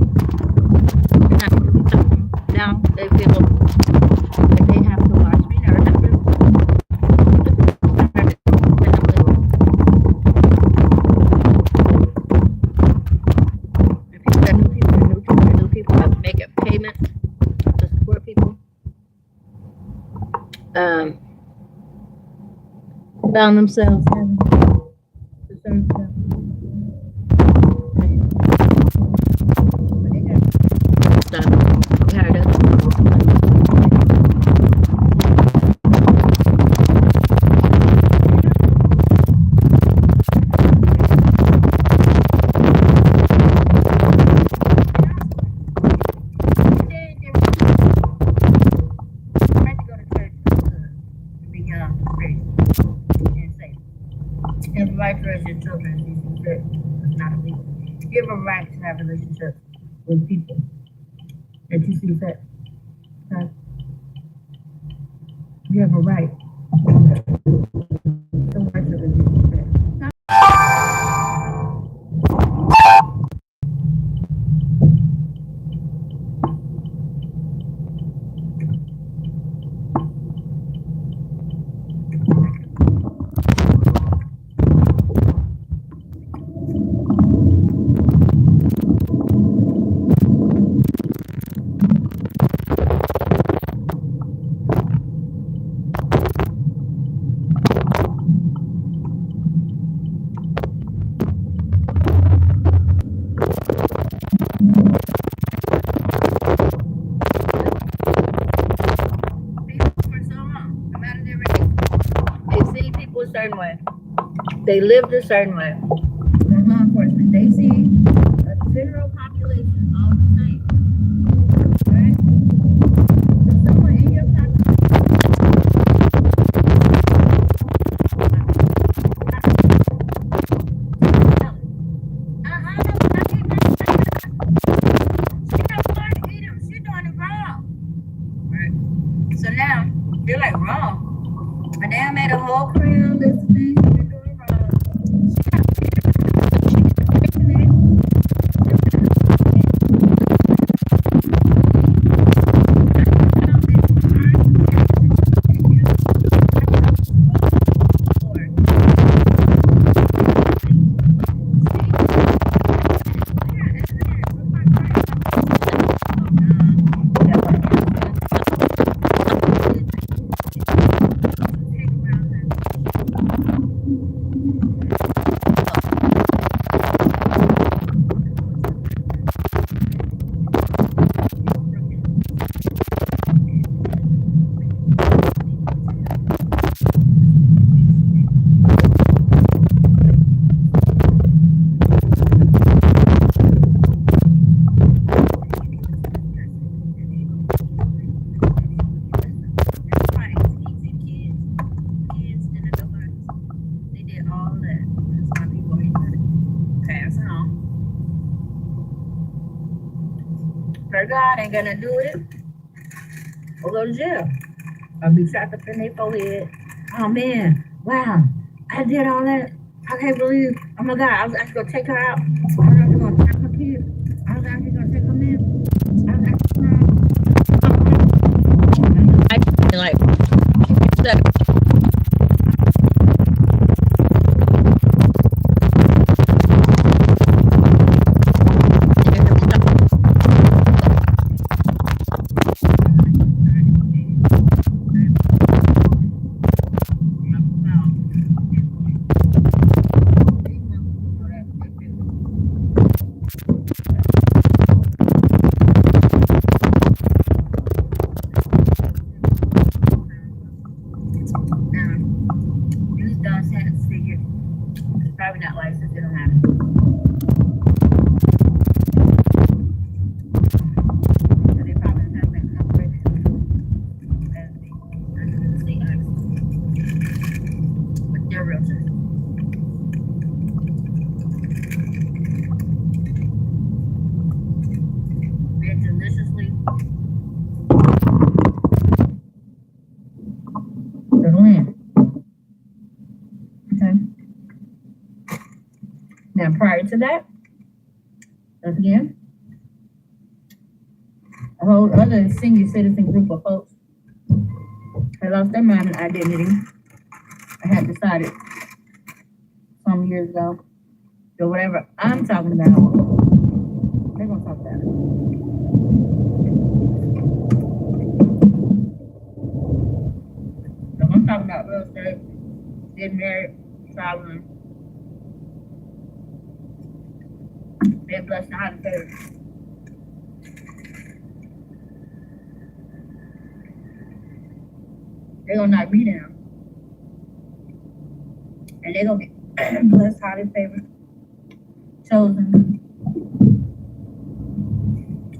now they feel like they have to watch me or nothing. New people have to make a payment to support people. Found themselves having to serve them. Have a right to raise your children and be sick. It's not illegal. You have a right to have relationships with people that you see fit. Okay? You have a right to worship as you see fit. They lived a certain way. And law enforcement, they see a general population all the same. Right? So someone in your population, she doing it wrong. Right? So now they're like wrong. And they made a whole crew list of things you're doing wrong. God ain't gonna do it or go to jail or be trapped up in their forehead. Oh man, wow, I did all that. I can't believe, oh my God, I was actually gonna take her out. I was actually gonna trap her kids. I was actually gonna take them in. I was actually gonna like that. Probably not licensed, it don't matter. So they probably don't have that kind of register as the state honest. But they're realtors. They're deliciously land. Okay. Now, prior to that, once again, a whole other senior citizen group of folks had lost their mind and identity. I had decided some years ago that whatever I'm talking about, they're gonna talk about it. So I'm talking about real estate, getting married, traveling, being blessed and highly favored. They're gonna knock me down. And they're gonna get blessed, highly favored, chosen,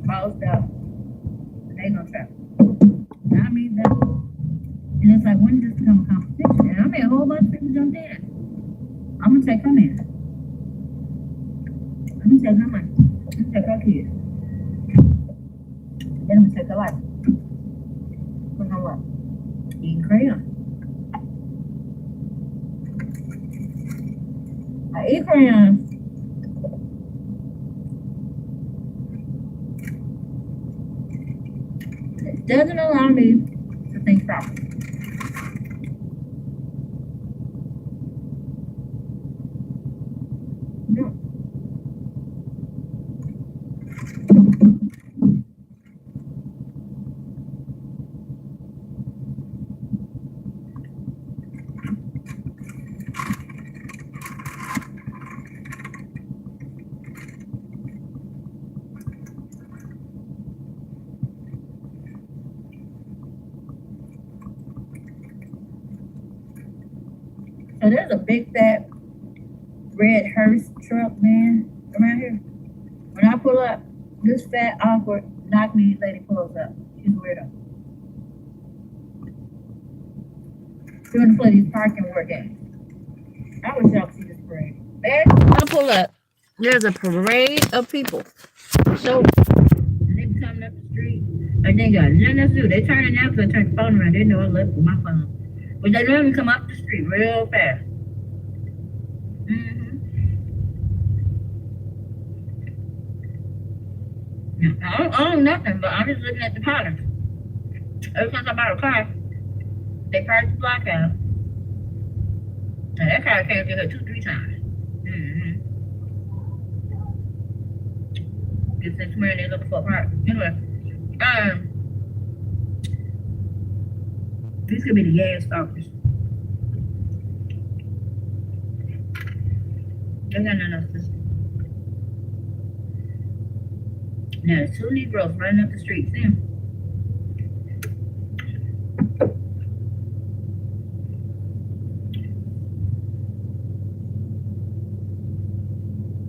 bossed up, and they gonna trap. And I mean that. And it's like, when did this become a competition? And I mean, a whole bunch of people jumped in. I'm gonna take her man. I'm gonna take her money. I'm gonna take her kids. Then I'm gonna take her life. Put her what? Eating crayon. I eat crayons. It doesn't allow me to think properly. No. So there's a big fat red hearse truck, man, around here. When I pull up, this fat, awkward, knock me lady pulls up. She's a weirdo. Doing to play these parking war games. I wish y'all could see this parade. Man, I pull up. There's a parade of people. So, they be coming up the street. And they got nothing else to do. They turning out because I turned the phone around. They know I left with my phone. But they normally come up the street real fast. I don't own nothing, but I'm just looking at the patterns. Ever since I bought a car, they parked the block out. And that car came through here 2-3 times. Just since when they looking for a park. Anyway, these could be the gas stalkers. They got nothing else to say. Now, there's 2 Negroes running up the street. See them?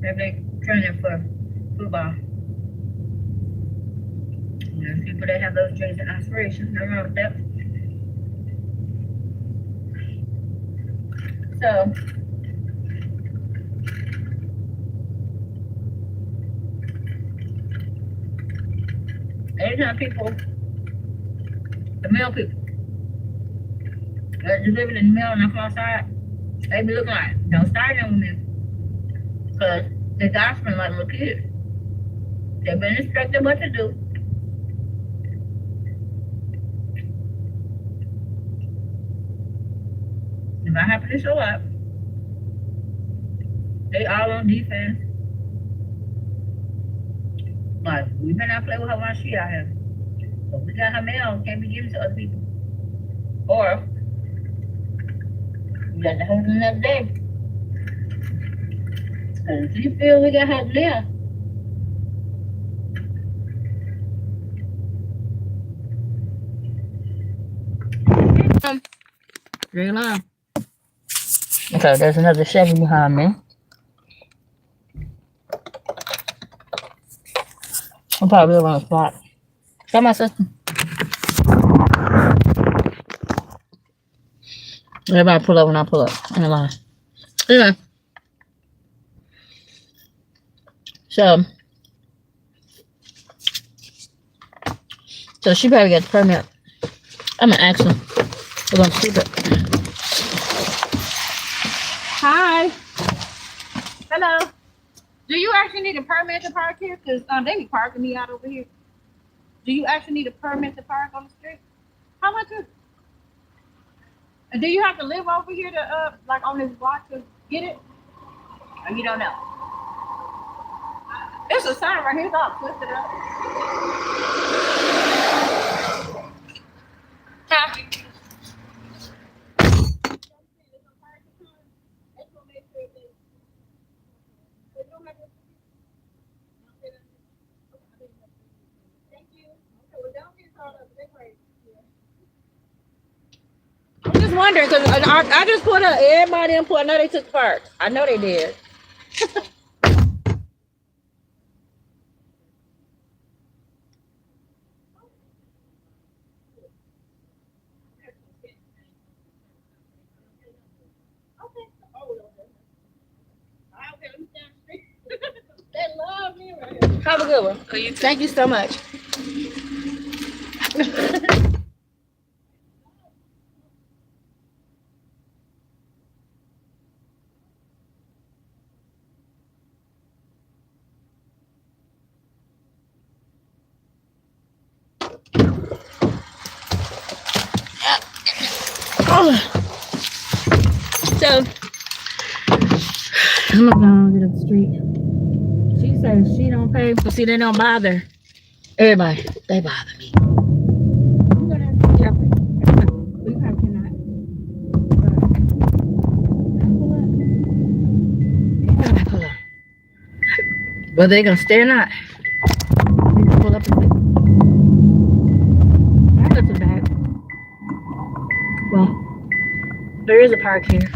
They're training for football. There's people that have those dreams and aspirations. Nothing wrong with that. So, anytime people, the male people, that delivered in the mail and I come outside, they be looking like, don't start them with me. Because they gossiping like little kids. They've been instructed what to do. If I happen to show up, they all on defense. Like, we better not play with her while she out here. But we got her mail, can't be given to other people. Or, we got to hold it another day. Because if you feel we got her there, Green line. Okay, there's another Chevy behind me. I'm probably the wrong spot. Show my sister. Everybody pull up when I pull up in the line. Anyway. So she probably got the permit. I'm gonna ask them. We're gonna keep it. Hi. Hello. Do you actually need a permit to park here? Because they be parking me out over here. Do you actually need a permit to park on the street? How much is it? And do you have to live over here to like on this block to get it? Or you don't know? There's a sign right here. I'll twist it up. Huh? I'm just wondering because I just put up everybody input. I know they took part. I know they did. Have a good one. Thank you so much. So, I'm gonna get up the street. She says she don't pay, but see, they don't bother everybody. They bother me. I'm gonna have to be careful. We probably cannot. Pull up. Whether they're gonna stay or not. We can pull up and see. I got the back. Well, there is a park here.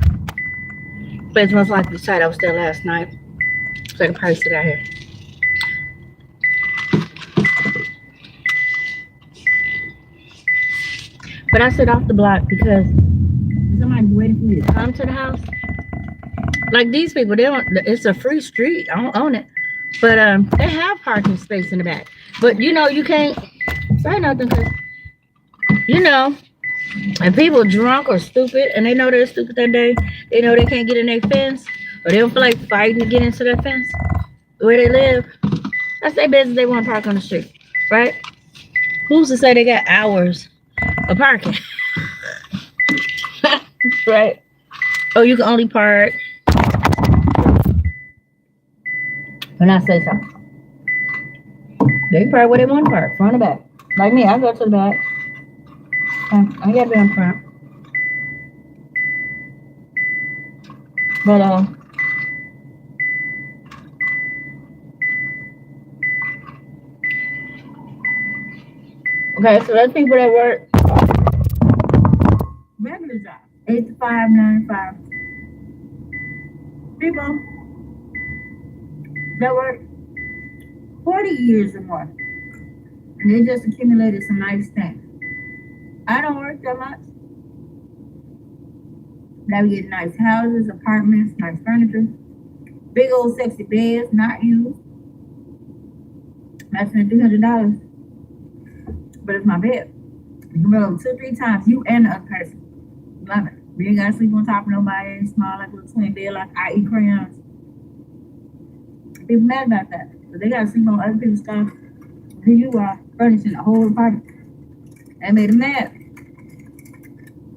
But it's most likely the site I was there last night. So I can probably sit out here. But I sit off the block because somebody's waiting for me to come to the house. Like these people, they don't. It's a free street. I don't own it, but they have parking space in the back. But you know, you can't say nothing because you know, if people drunk or stupid and they know they're stupid that day, they know they can't get in their fence or they don't feel like fighting to get into their fence where they live. That's their business. They want to park on the street, right? Who's to say they got hours of parking? Right? Oh, you can only park when I say something. They can park where they want to park, front or back. Like me, I go to the back. I gotta be on front. But okay, so that's people that work regular job, 8 to 5, 9 to 5. People that work 40 years or more, and they just accumulated some nice things. I don't work that much. Now we get nice houses, apartments, nice furniture, big old sexy beds, not used. I spent $300, but it's my bed. You can roll 2-3 times, you and the other person. Love it. We ain't gotta sleep on top of nobody. Ain't small like a little twin bed like I eat crayons. People mad about that, but they gotta sleep on other people's stuff. Here you are furnishing the whole apartment. That made them mad.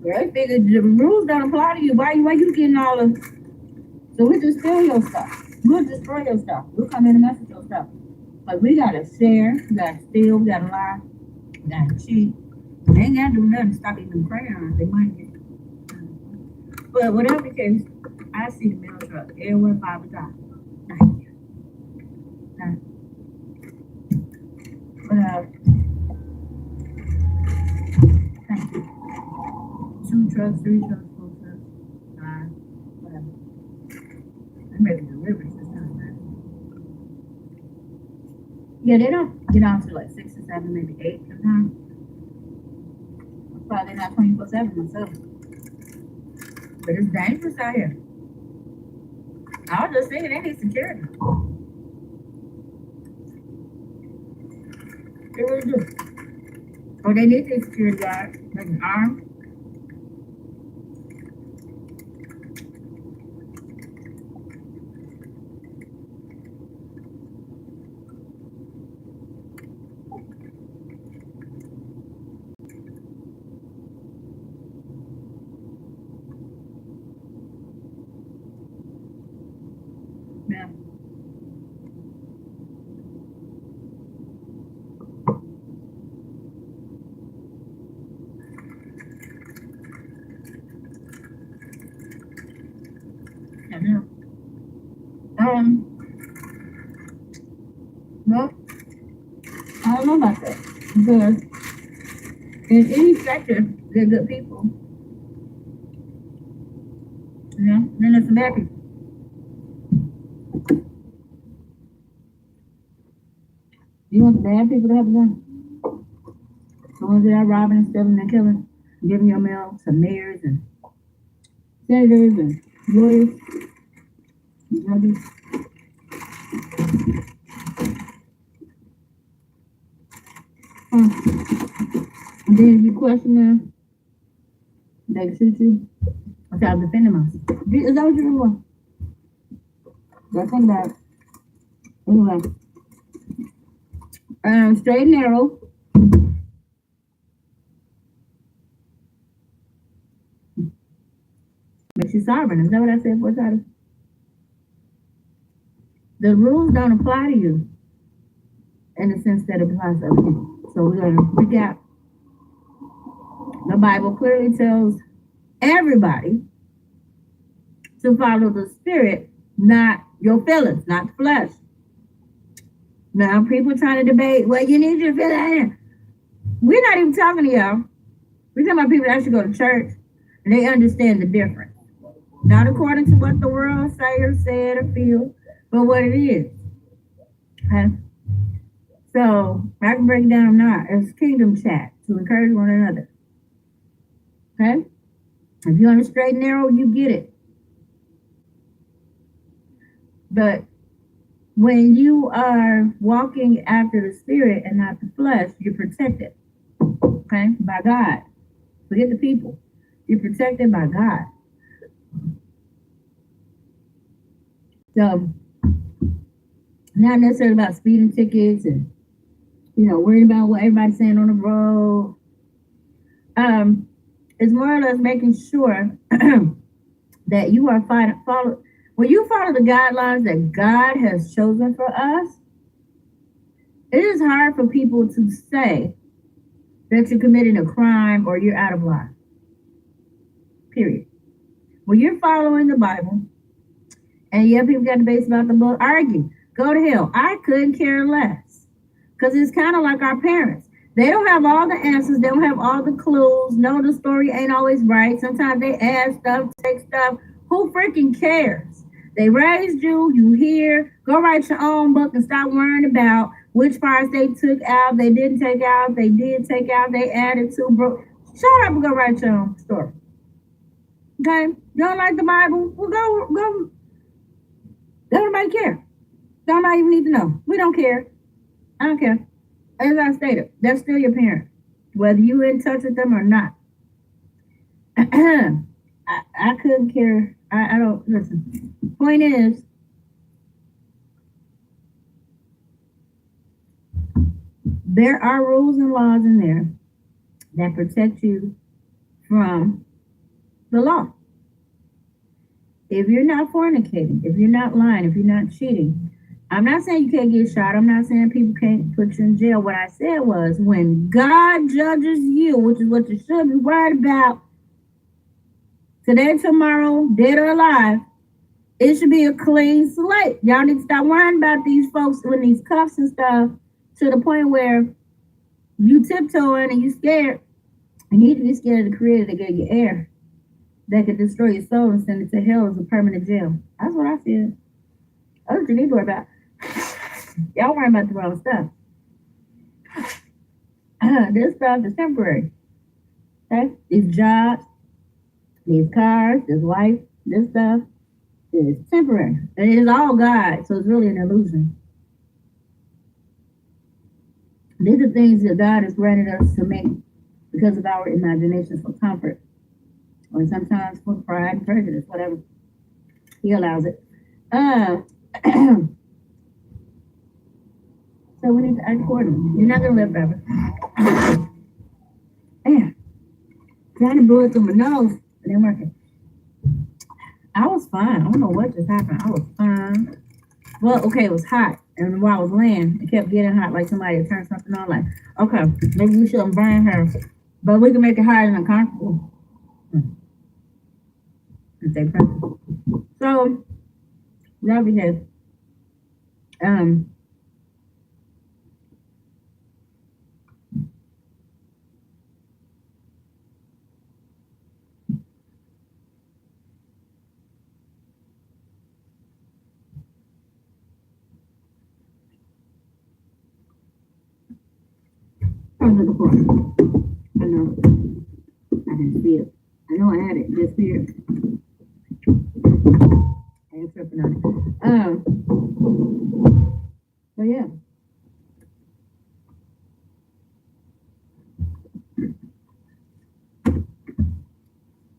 They figured the rules don't apply to you. Why you getting all of? So we just steal your stuff. We'll destroy your stuff. We'll come in and mess with your stuff. But we gotta share. We gotta steal. We gotta lie. We gotta cheat. They ain't gotta do nothing to stop eating them crayons. They might get. But whatever the case, I see the mail truck everywhere 5 o'clock. Thank you. But thank you. 2 trucks, 3 trucks, 4 trucks, 5, whatever. I made a delivery this time, man. Yeah, they don't get on to like 6 or 7, maybe 8 sometimes. Probably not 24/7 myself. But it's dangerous out here. I was just thinking they need security. They really do. Or they need these security guards, like an arm. Yeah. I know. Well, I don't know about that. Because in any sector, they're good people. You know? Then there's some bad people. You want the bad people to have a gun? The ones that are robbing and stealing and killing, giving your mail to mayors and senators and lawyers. Judges. And then if you question them, they can shoot you without defending myself. Is that what you really want? Gotta think about it. Anyway. Straight and narrow. Makes you sovereign. Is that what I said for title? The rules don't apply to you in the sense that it applies to other people. So we're going to recap. The Bible clearly tells everybody to follow the spirit, not your feelings, not the flesh. Now, people trying to debate, well, you need your feelings. We're not even talking to y'all. We're talking about people that actually go to church and they understand the difference. Not according to what the world say or said or feel, but what it is. Okay? So I can break it down now as kingdom chat to encourage one another. Okay? If you're on the straight and narrow, you get it. But when you are walking after the spirit and not the flesh, you're protected. Okay? By God. Forget the people. You're protected by God. So not necessarily about speeding tickets and worrying about what everybody's saying on the road. It's more or less making sure that you are follow. When you follow the guidelines that God has chosen for us, it is hard for people to say that you're committing a crime or you're out of line. Period. When you're following the Bible, and yeah, people got debates about the book, argue, go to hell. I couldn't care less. Because it's kind of like our parents. They don't have all the answers. They don't have all the clues. No, the story ain't always right. Sometimes they add stuff, take stuff. Who freaking cares? They raised you. You here. Go write your own book and stop worrying about which parts they took out, they didn't take out, they did take out, they added to. Bro, shut up and go write your own story. Okay? You don't like the Bible? Well, go. Don't nobody care. Don't nobody even need to know. We don't care. I don't care. As I stated, that's still your parent, whether you're in touch with them or not. I couldn't care. I don't listen. Point is, there are rules and laws in there that protect you from the law. If you're not fornicating, if you're not lying, if you're not cheating, I'm not saying you can't get shot. I'm not saying people can't put you in jail. What I said was when God judges you, which is what you should be worried about, today, tomorrow, dead or alive, it should be a clean slate. Y'all need to stop worrying about these folks with these cuffs and stuff to the point where you tiptoeing and you scared. You need to be scared of the creator that gave you air that could destroy your soul and send it to hell as a permanent jail. That's what I said. That's what you need to worry about. Y'all worrying about the wrong stuff. This stuff is temporary. Okay? These jobs, these cars, this life, this stuff is temporary. And it is all God, so it's really an illusion. These are things that God has granted us to make because of our imaginations for comfort. Or sometimes for pride and prejudice, whatever. He allows it. So we need to act accordingly. You're not going to live forever. Man, trying to blow it through my nose. It didn't work. I was fine. I don't know what just happened. I was fine. Well, okay, it was hot. And while I was laying, it kept getting hot like somebody had turned something on. Like, okay, maybe we shouldn't burn her. But we can make it hot and uncomfortable. So, love you guys. I was looking for it. I know. I didn't see it. I know I had it just here. I ain't tripping on it. So yeah.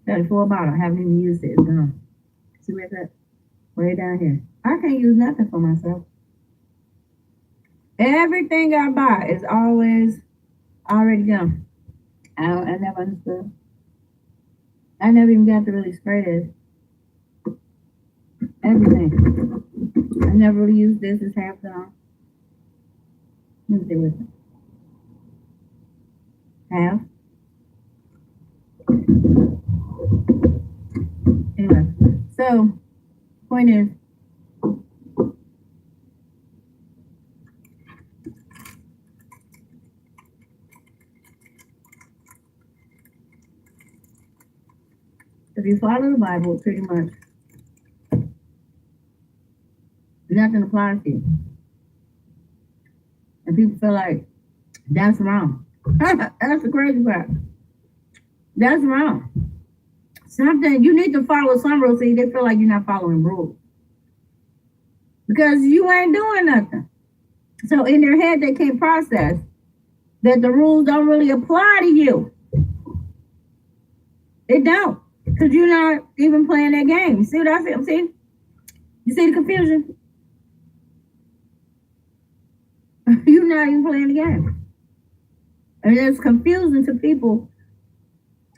Got a full bottle. I haven't even used it. It's gone. See where's that? Way down here. I can't use nothing for myself. Everything I buy is always already gone. I never understood. I never even got to really spray this. Everything. I never really used this. It's half gone. Let me see what's it. Half. Anyway, so point is, If you follow the Bible, pretty much nothing applies to you. And people feel like that's wrong. That's the crazy part. That's wrong. Something you need to follow some rules, so they feel like you're not following rules. Because you ain't doing nothing. So in their head they can't process that the rules don't really apply to you. It don't. Because you're not even playing that game. You see what I feel? See? You see the confusion? You're not even playing the game. And it's confusing to people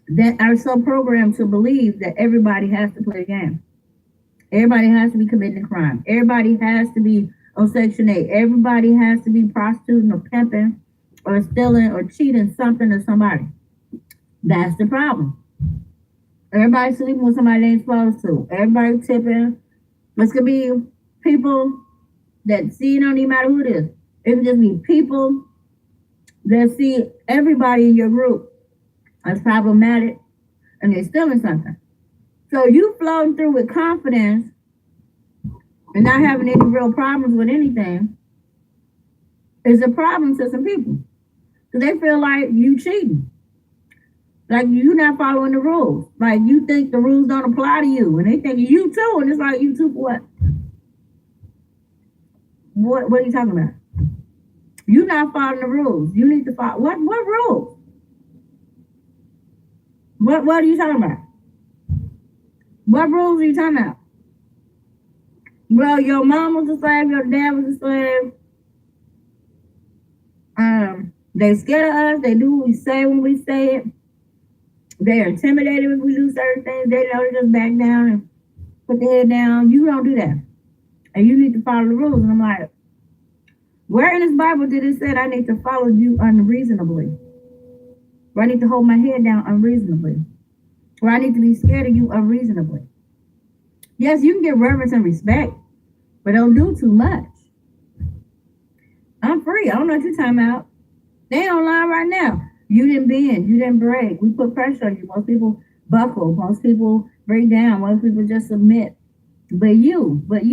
that are so programmed to believe that everybody has to play a game. Everybody has to be committing a crime. Everybody has to be on Section 8. Everybody has to be prostituting or pimping or stealing or cheating something or somebody. That's the problem. Everybody sleeping with somebody they ain't supposed to. Everybody tipping. It's going to be people that see, it don't even matter who it is. It can just be people that see everybody in your group as problematic and they're stealing something. So you floating through with confidence and not having any real problems with anything is a problem to some people. Because they feel like you cheating. Like you're not following the rules. Like you think the rules don't apply to you. And they think you too. And it's like you too for what? What are you talking about? You're not following the rules. You need to follow what rules? What are you talking about? What rules are you talking about? Well, your mom was a slave, your dad was a slave. They scared of us, they do what we say when we say it. They're intimidated if we do certain things. They know to just back down and put their head down. You don't do that. And you need to follow the rules. And I'm like, where in this Bible did it say I need to follow you unreasonably? Or I need to hold my head down unreasonably? Or I need to be scared of you unreasonably? Yes, you can get reverence and respect, but don't do too much. I'm free. I don't know what you're talking about. They online right now. You didn't bend. You didn't break. We put pressure on you. Most people buckle. Most people break down. Most people just submit. But you broke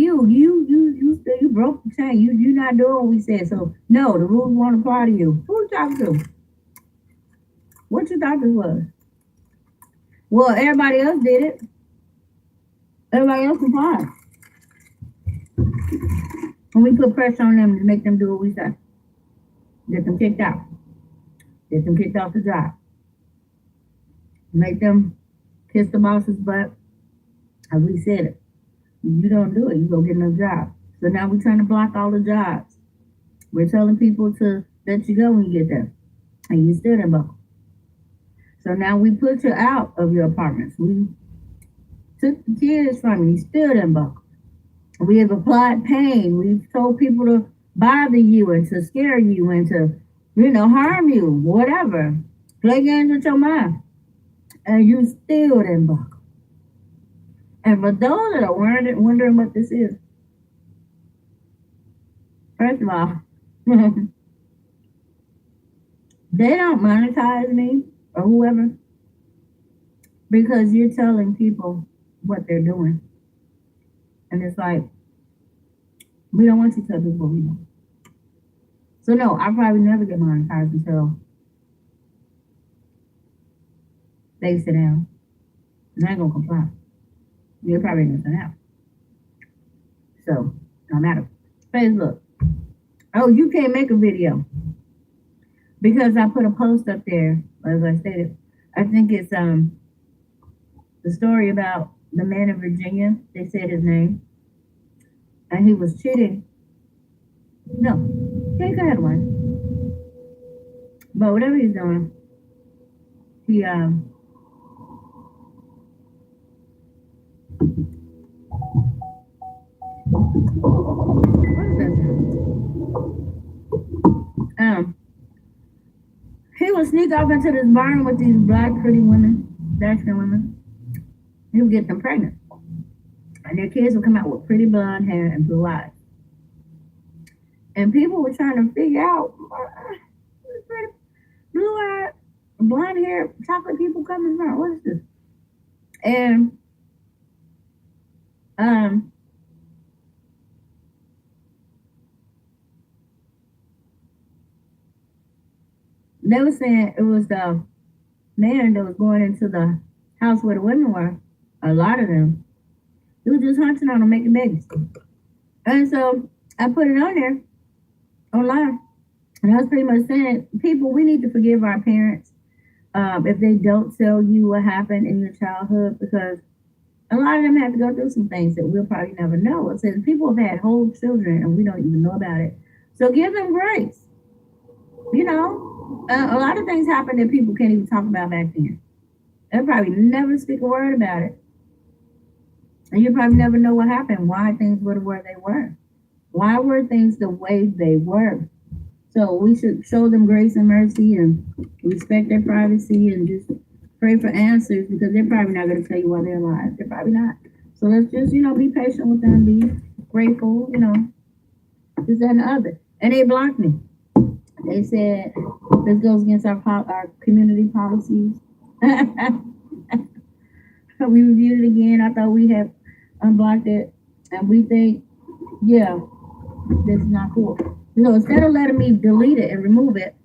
the chain. You not doing what we said. So no, the rules won't apply to you. Who you talking to? What you thought this was? Well, everybody else did it. Everybody else complied. And we put pressure on them to make them do what we say. Get them kicked out. Get them kicked off the job. Make them kiss the boss's butt. As we said it. You don't do it, you go get another job. So now we're trying to block all the jobs. We're telling people to let you go when you get there. And you still didn't buckle. So now we put you out of your apartments. We took the kids from you still didn't buckle. We have applied pain. We've told people to bother you and to scare you and to, harm you, whatever. Play games with your mind. And you still didn't buckle. And for those that are wondering what this is, first of all, they don't monetize me or whoever because you're telling people what they're doing. And it's like, we don't want you to tell people what we know. So no, I probably never get monetized until they sit down. And I ain't gonna comply. You're probably gonna sit down. So, no matter. Facebook. Oh, you can't make a video. Because I put a post up there, as I stated. I think it's the story about the man in Virginia. They said his name. And he was cheating. No. Okay, go ahead, one. But whatever he's doing, he what is that? He would sneak off into this barn with these black pretty women, dark-skinned women. He would get them pregnant. And their kids would come out with pretty blonde hair and blue eyes. And people were trying to figure out pretty blue eyed, blonde hair, chocolate people coming from. What is this? And they were saying it was the man that was going into the house where the women were. A lot of them. He was just hunting on them, making babies. And so I put it on there online. And I was pretty much saying, people, we need to forgive our parents if they don't tell you what happened in your childhood, because a lot of them have to go through some things that we'll probably never know. It says people have had whole children and we don't even know about it. So give them grace. You know, a lot of things happen that people can't even talk about back then. They'll probably never speak a word about it. And you probably never know what happened, why things were the way they were. Why were things the way they were? So we should show them grace and mercy and respect their privacy and just pray for answers, because they're probably not going to tell you why they're alive. They're probably not. So let's just, be patient with them, be grateful, this, that, and the other. And they blocked me. They said, this goes against our community policies. We reviewed it again. I thought we had unblocked it. And we think, yeah, this is not cool. So instead of letting me delete it and remove it,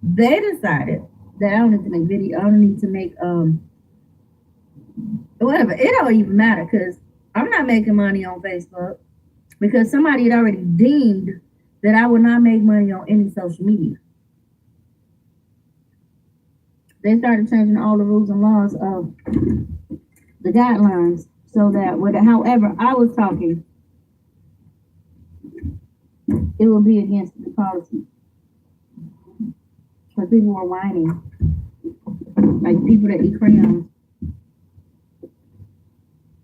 they decided that I don't need to make video. I don't need to make whatever. It don't even matter, because I'm not making money on Facebook, because somebody had already deemed that I would not make money on any social media. They started changing all the rules and laws of the guidelines so that however I was talking, it would be against the policy. Because people were whining. Like people that eat crayons.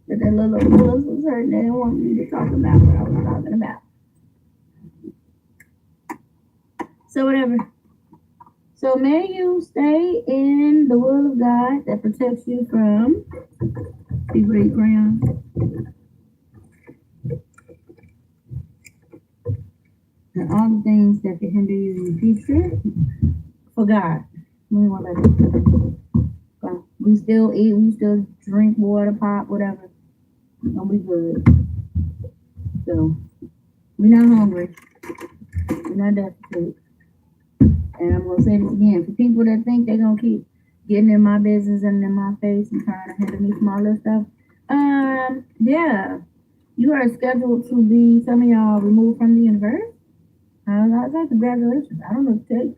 But their little bullets was hurting. They didn't want me to talk about what I was talking about. So whatever. So may you stay in the will of God that protects you from people that eat crayons. And all the things that can hinder you in the future, for God. We still eat, we still drink water, pop, whatever, and we good. So we're not hungry, we're not destitute. And I'm gonna say this again: for people that think they're gonna keep getting in my business and in my face and trying to hinder me from all this stuff, yeah, you are scheduled to be, some of y'all, removed from the universe. I was like, congratulations. I don't know what to tell you.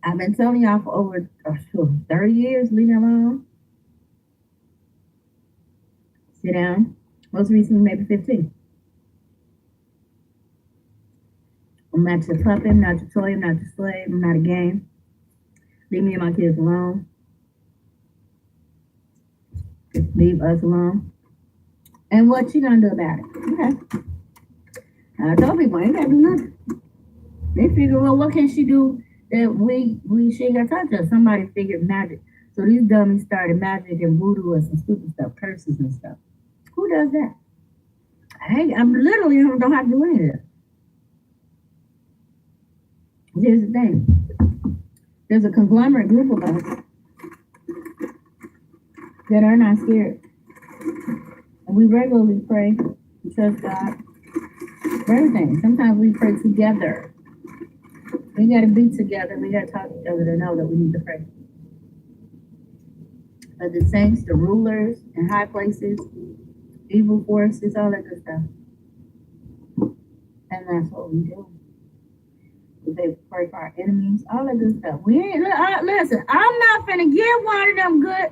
I've been telling y'all for over 30 years, leave me alone. Sit down. Most recently, maybe 15. I'm not your puppet, I'm not your toy, I'm not your slave, I'm not a game. Leave me and my kids alone. Leave us alone. And what you gonna do about it? Okay. I told people, I ain't gotta do nothing. They figure, well, what can she do that she ain't gotta touch us? Somebody figured magic. So these dummies started magic and voodoo and some stupid stuff, curses and stuff. Who does that? I'm literally don't have to do any of that. Here's the thing. There's a conglomerate group of us that are not scared. And we regularly pray and trust God for everything. Sometimes we pray together. We got to be together. We got to talk to each other to know that we need to pray. But the saints, the rulers in high places, evil forces, all that good stuff. And that's what we do. They pray for our enemies, all that good stuff. We ain't listen. I'm not finna get one of them good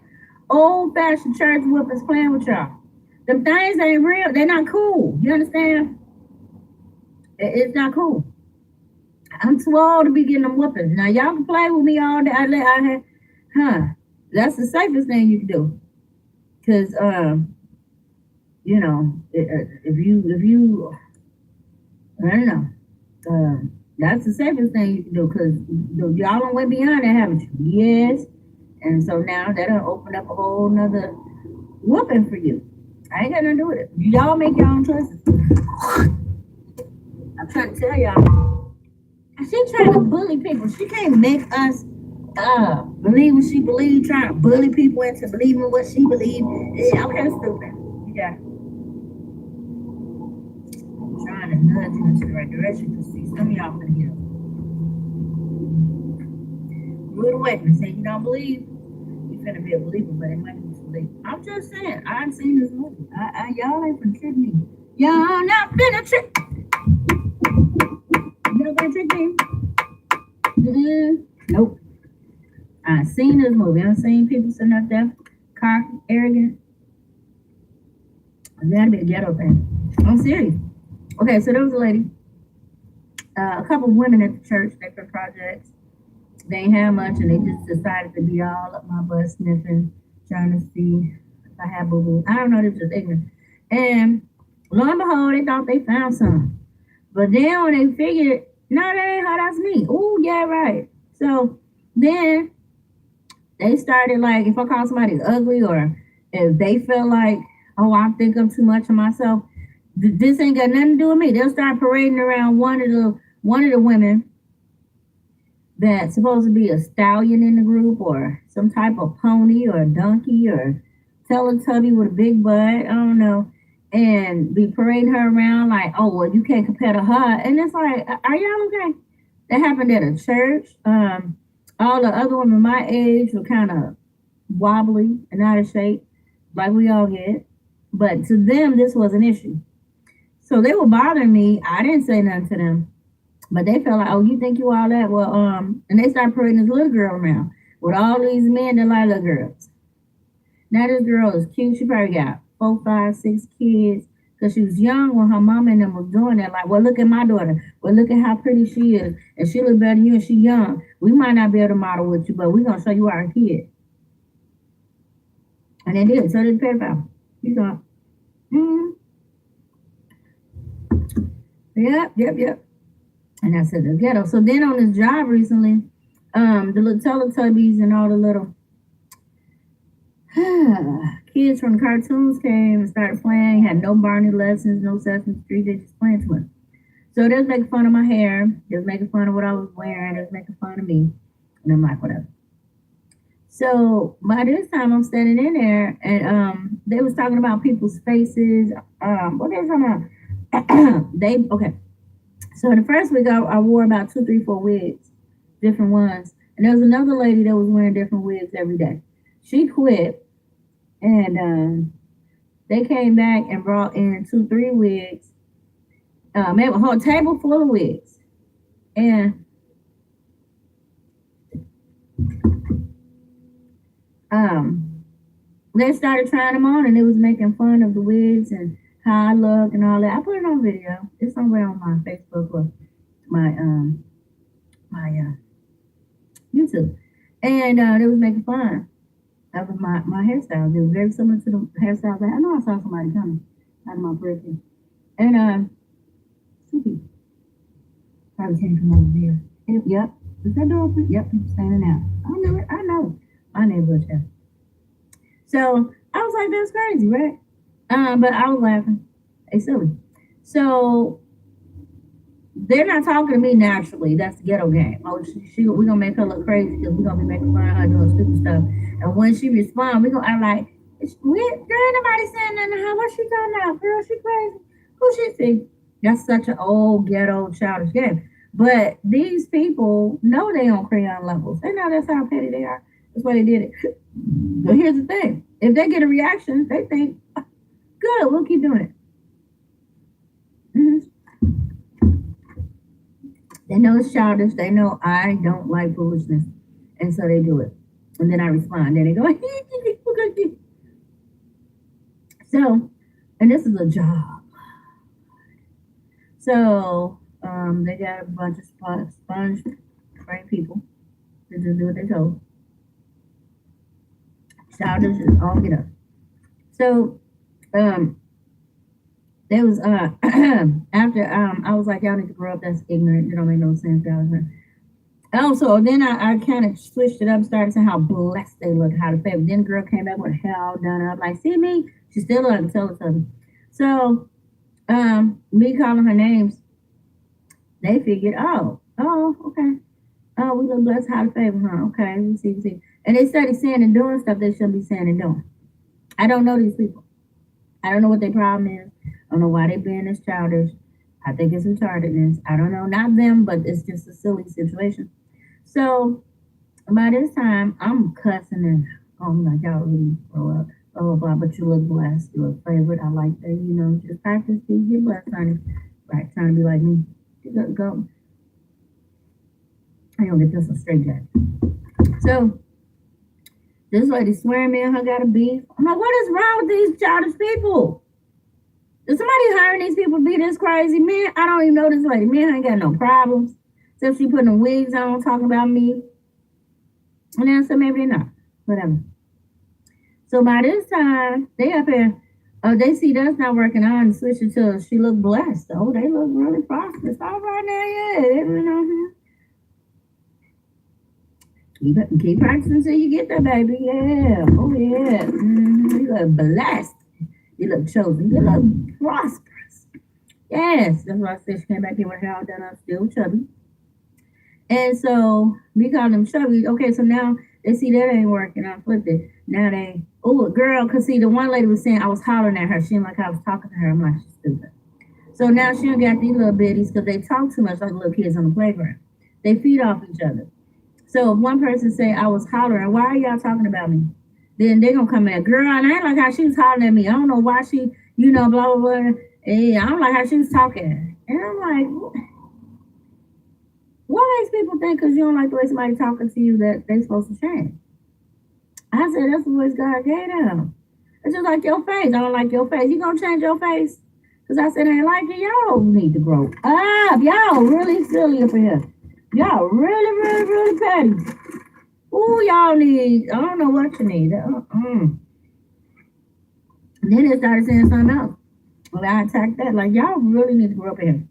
old-fashioned church whoopers playing with y'all. Them things ain't real. They're not cool. You understand? It's not cool. I'm too old to be getting them whoopings. Now y'all can play with me all day. That's the safest thing you can do. Cause if you, I don't know. That's the safest thing you can do, because y'all don't went beyond that, haven't you? Yes. And so now that'll open up a whole nother whooping for you. I ain't got nothing to do with it. Y'all make your own choices. I'm trying to tell y'all. She trying to bully people. She can't make us believe what she believed, trying to bully people into believing what she believed. Yeah, okay, stupid. Yeah. Trying to nudge you into the right direction to see some of y'all finna get rude awakening. Say you don't believe, you finna be a believer, but it might be too late. I'm just saying, I've seen this movie. Y'all ain't finna trick me. Y'all not finna trick. Y'all gonna trick me? Nope. I've seen this movie. I've seen people sitting up there, cocky, arrogant. That'd be a ghetto thing. I'm serious. Okay, so there was a lady, a couple of women at the church, different projects. They ain't had much, and they just decided to be all up my butt sniffing, trying to see if I had boo boo. I don't know, they was just ignorant. And lo and behold, they thought they found something. But then when they figured, no, that ain't her, that's me. Oh, yeah, right. So then they started like, if I call somebody ugly or if they feel like, oh, I think I'm too much of myself, this ain't got nothing to do with me. They'll start parading around one of the women that's supposed to be a stallion in the group or some type of pony or a donkey or Teletubby with a big butt, I don't know, and be parading her around like, oh, well, you can't compare to her. And it's like, are y'all okay? That happened at a church. All the other women my age were kind of wobbly and out of shape, like we all get. But to them, this was an issue. So they were bothering me. I didn't say nothing to them. But they felt like, oh, you think you all that? Well, and they started parading this little girl around with all these men that like little girls. Now this girl is cute. She probably got 4, 5, 6 kids. Because she was young when her mama and them was doing that. Like, well, look at my daughter. Well, look at how pretty she is. And she look better than you and she young. We might not be able to model with you, but we're going to show you our kid. And they did. So did the pedophile. You thought, Yep. And I said the ghetto. So then on this job recently, the little Teletubbies and all the little kids from the cartoons came and started playing. Had no Barney lessons, no Sesame Street. They just playing too much. So they was making fun of my hair. They was making fun of what I was wearing. They was making fun of me. And I'm like, whatever. So by this time, I'm standing in there, and they was talking about people's faces. What they were talking about? Okay. So the first week, I wore about 2, 3, 4 wigs, different ones. And there was another lady that was wearing different wigs every day. She quit, and they came back and brought in 2, 3 wigs. They had a whole table full of wigs. And they started trying them on, and they was making fun of the wigs and how I look and all that. I put it on video. It's somewhere on my Facebook or my YouTube. And they was making fun of my hairstyle. They were very similar to the hairstyles. I know I saw somebody coming out of my periphery. And two people probably came from over there. Yep. Is that door open? Yep, people standing out. I know it. I know. My neighborhood chef. So I was like, that's crazy, right? But I was laughing. It's silly. So they're not talking to me naturally. That's the ghetto game. Oh, we're gonna make her look crazy because we're gonna be making fun of her doing stupid stuff. And when she responds, we're gonna act like, girl, ain't nobody saying nothing to her. What's she talking about? Girl, she crazy. Who she think? That's such an old ghetto childish game. But these people know they on crayon levels. They know that's how petty they are. That's why they did it. But here's the thing. If they get a reaction, they think, good, we'll keep doing it. They know it's childish. They know I don't like foolishness. And so they do it. And then I respond. Then they go, so, and this is a job. So, they got a bunch of sponge brain people to just do what they told. Childish is all get up. So, there was after I was like, y'all need to grow up. That's ignorant. It don't make no sense. Oh, so then I kind of switched it up, started saying how blessed they look, how the favorite. Then the girl came back with her hair all done up, like, see me? She still doesn't tell us something. So me calling her names, they figured, oh, okay. Oh, we look blessed, highly favored, huh? Okay, we see. And they started saying and doing stuff they shouldn't be saying and doing. I don't know these people. I don't know what their problem is. I don't know why they being this childish. I think it's retardedness. I don't know, not them, but it's just a silly situation. So by this time, I'm cussing and I'm like, y'all really grow up, blah, blah, blah. But you look blessed. You look favored. I like that. Just practice till you get blessed, honey. Right, trying to be like me. Go. I don't get this one straight, Jack. So this lady swearing me and her got a beef. I'm like, what is wrong with these childish people? Is somebody hiring these people to be this crazy? Man, I don't even know this lady. Man, I ain't got no problems. Except she putting the wigs on, talking about me. And then I said, maybe they're not. Whatever. So by this time, they up here, they see that's not working on and switch it to she look blessed. Oh, they look really prosperous. All right now, yeah. Keep practicing until you get there, baby. Yeah. Oh, yeah. You look blessed. You look chosen. You look prosperous. Yes. That's why I said she came back here with her hair all done up, still chubby. And so we call them chubby. Okay, so now they see that ain't working. I flipped it. Now they, oh, girl, because see, the one lady was saying I was hollering at her. She didn't like I was talking to her. I'm like, she's stupid. So now she done got these little bitties because they talk too much like little kids on the playground. They feed off each other. So if one person say I was hollering, why are y'all talking about me? Then they're going to come in, girl, and I ain't like how she was hollering at me. I don't know why she, blah, blah, blah. And I don't like how she was talking. And I'm like, what makes people think because you don't like the way somebody talking to you that they supposed to change? I said, that's the voice God gave them. It's just like your face. I don't like your face. You going to change your face? Because I said, I ain't like it. Y'all need to grow up. Y'all really silly up in here. Y'all really, really, really petty. Ooh, y'all need, I don't know what you need. And then they started saying something else. Well, I attacked that. Like, y'all really need to grow up in here.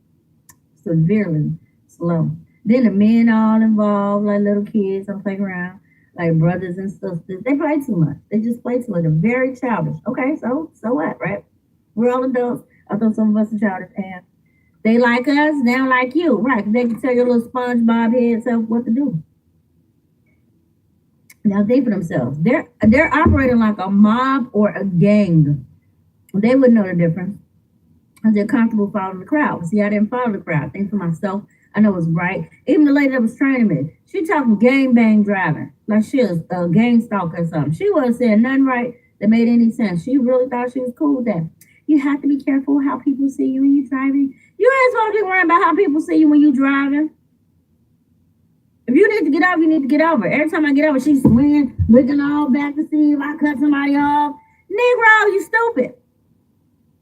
Severely slow. Then the men all involved, like little kids on the playground, like brothers and sisters. They play too much. They just play too much. They're very childish. Okay, so what, right? We're all adults. I thought some of us are childish. And they like us, they don't like you. Right, they can tell your little SpongeBob head self what to do. Now think for themselves. They're operating like a mob or a gang. They wouldn't know the difference. Because they're comfortable following the crowd. See, I didn't follow the crowd. Think for myself. I know it's right. Even the lady that was training me, she talking gang bang driving. Like she was a gang stalker or something. She wasn't saying nothing right that made any sense. She really thought she was cool with that. You have to be careful how people see you when you're driving. You ain't supposed to be worrying about how people see you when you're driving. If you need to get over, you need to get over. Every time I get over, she's swinging, looking all back to see if I cut somebody off. Negro, you stupid.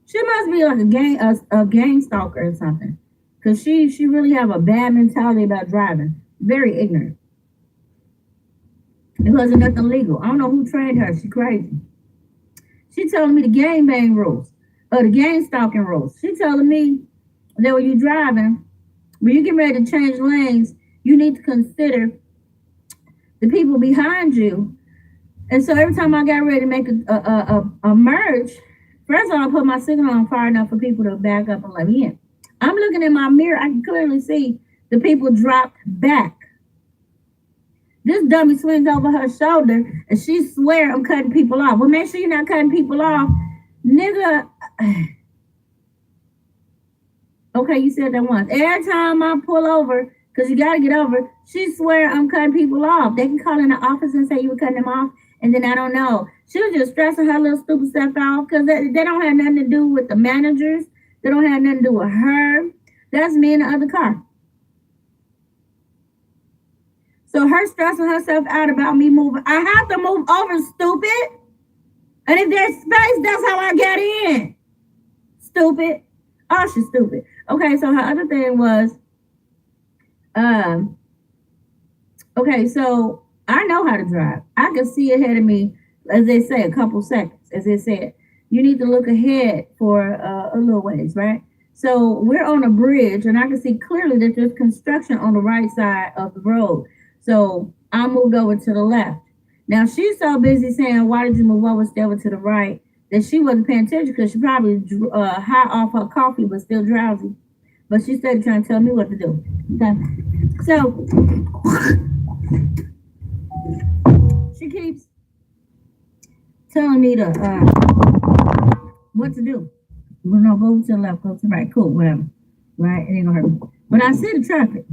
She must be like a gang stalker or something. Because she really have a bad mentality about driving. Very ignorant. It wasn't nothing legal. I don't know who trained her. She crazy. She telling me the gang bang rules. Or the gang stalking rules. She telling me that when you're driving, when you get ready to change lanes, you need to consider the people behind you. And so every time I got ready to make a merge, first of all, I put my signal on far enough for people to back up and let me in. I'm looking in my mirror. I can clearly see the people dropped back. This dummy swings over her shoulder and she swear I'm cutting people off. Well, make sure you're not cutting people off. Nigga. Okay, you said that once. Every time I pull over, because you got to get over, she swear I'm cutting people off. They can call in the office and say you were cutting them off. And then I don't know. She was just stressing her little stupid stuff off because they don't have nothing to do with the managers. They don't have nothing to do with her. That's me in the other car. So her stressing herself out about me moving. I have to move over, stupid. And if there's space, that's how I get in. Stupid. Oh, she's stupid. Okay, so her other thing was, okay, so I know how to drive. I can see ahead of me, as they say, a couple seconds. As they said, you need to look ahead for a little ways, right? So we're on a bridge, and I can see clearly that there's construction on the right side of the road. So I moved over to the left. Now she's so busy saying, why did you move over to the right? That she wasn't paying attention because she probably high off her coffee but still drowsy. But she started trying to tell me what to do. Okay. So she keeps telling me to what to do. Well, no, go to the left, go to the right, cool, whatever. Right? It ain't gonna hurt me. But I see the traffic.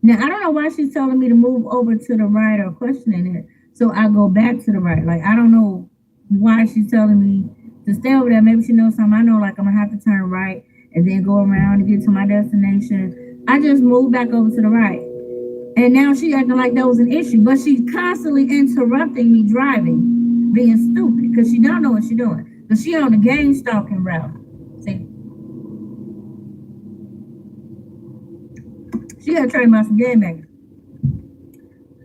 Now I don't know why she's telling me to move over to the right or questioning it. So I go back to the right. Like I don't know why she's telling me to stay over there. Maybe she knows something. I know like I'm gonna have to turn right and then go around to get to my destination. I just moved back over to the right. And now she acting like that was an issue. But she's constantly interrupting me driving, being stupid, because she don't know what she's doing. Because she on the game stalking route. See? She got to train about some game bangers.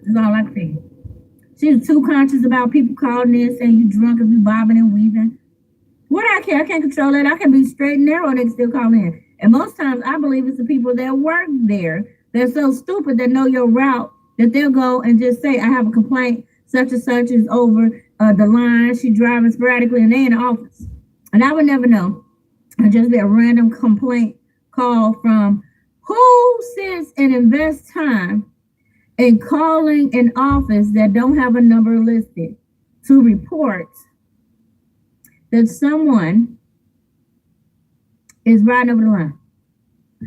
That's all I can figure. She's too conscious about people calling in saying you drunk if you bobbing and weaving. What do I care? I can't control that. I can be straight and narrow, they can still call in. And most times I believe it's the people that work there. They're so stupid that know your route that they'll go and just say, I have a complaint, such and such is over the line. She driving sporadically and they in the office. And I would never know. It'd just be a random complaint call from who sits and invests time in calling an office that don't have a number listed to report that someone is riding over the line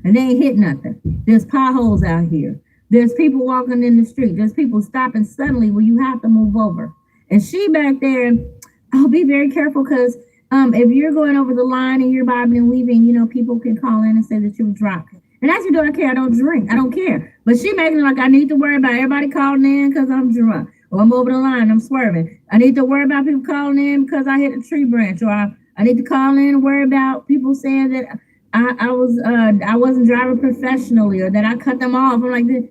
and they ain't hit nothing. There's potholes out here. There's people walking in the street. There's people stopping suddenly where you have to move over. And she back there, I'll be very careful because if you're going over the line and you're bobbing and weaving, you know, people can call in and say that you're drunk. And actually, do I care? I don't drink. I don't care. But she making it like I need to worry about everybody calling in because I'm drunk. Or I'm over the line, I'm swerving. I need to worry about people calling in because I hit a tree branch. Or I need to call in and worry about people saying that I wasn't driving professionally or that I cut them off. I'm like this.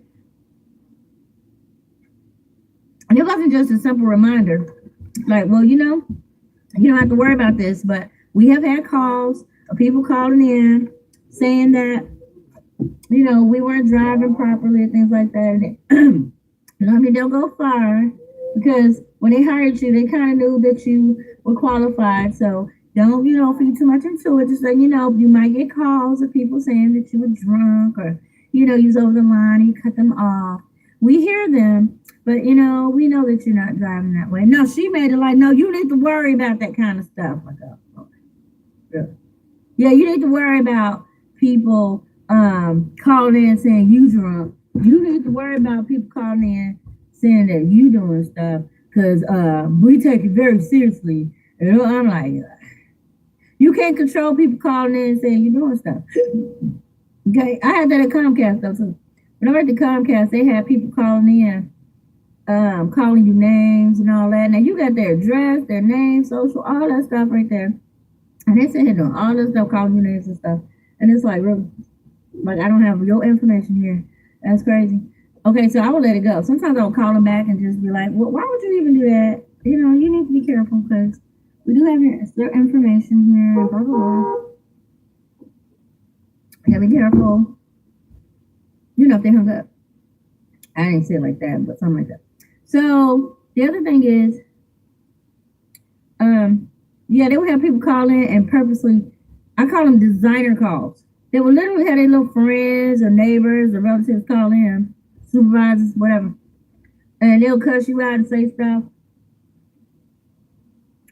And it wasn't just a simple reminder. Like, well, you know, you don't have to worry about this, but we have had calls of people calling in saying that, you know, we weren't driving properly and things like that. And I mean, they'll go far because when they hired you, they kind of knew that you were qualified. So don't, you know, feed too much into it. Just let you know, you might get calls of people saying that you were drunk or, you know, you was over the line and you cut them off. We hear them, but, you know, we know that you're not driving that way. No, she made it like, no, you need to worry about that kind of stuff. Like, oh, really? Yeah, you need to worry about people calling in saying you drunk. You need to worry about people calling in saying that you doing stuff because we take it very seriously. And I'm like, you can't control people calling in and saying you're doing stuff. Okay, I had that at Comcast though too. When I worked at Comcast, they had people calling in, calling you names and all that. Now you got their address, their name, social, all that stuff right there. And they sit here doing all this stuff, calling you names and stuff. And it's like, really, like I don't have your information here. That's crazy. Okay, so I will let it go. Sometimes I'll call them back and just be like, well, why would you even do that? You know, you need to be careful because we do have your information here. Blah, blah, blah. You gotta be careful. You know, if they hung up. I didn't say it like that, but something like that. So the other thing is, yeah, they would have people call in and purposely, I call them designer calls. They would literally have their little friends or neighbors or relatives call in, supervisors, whatever. And they'll cuss you out and say stuff.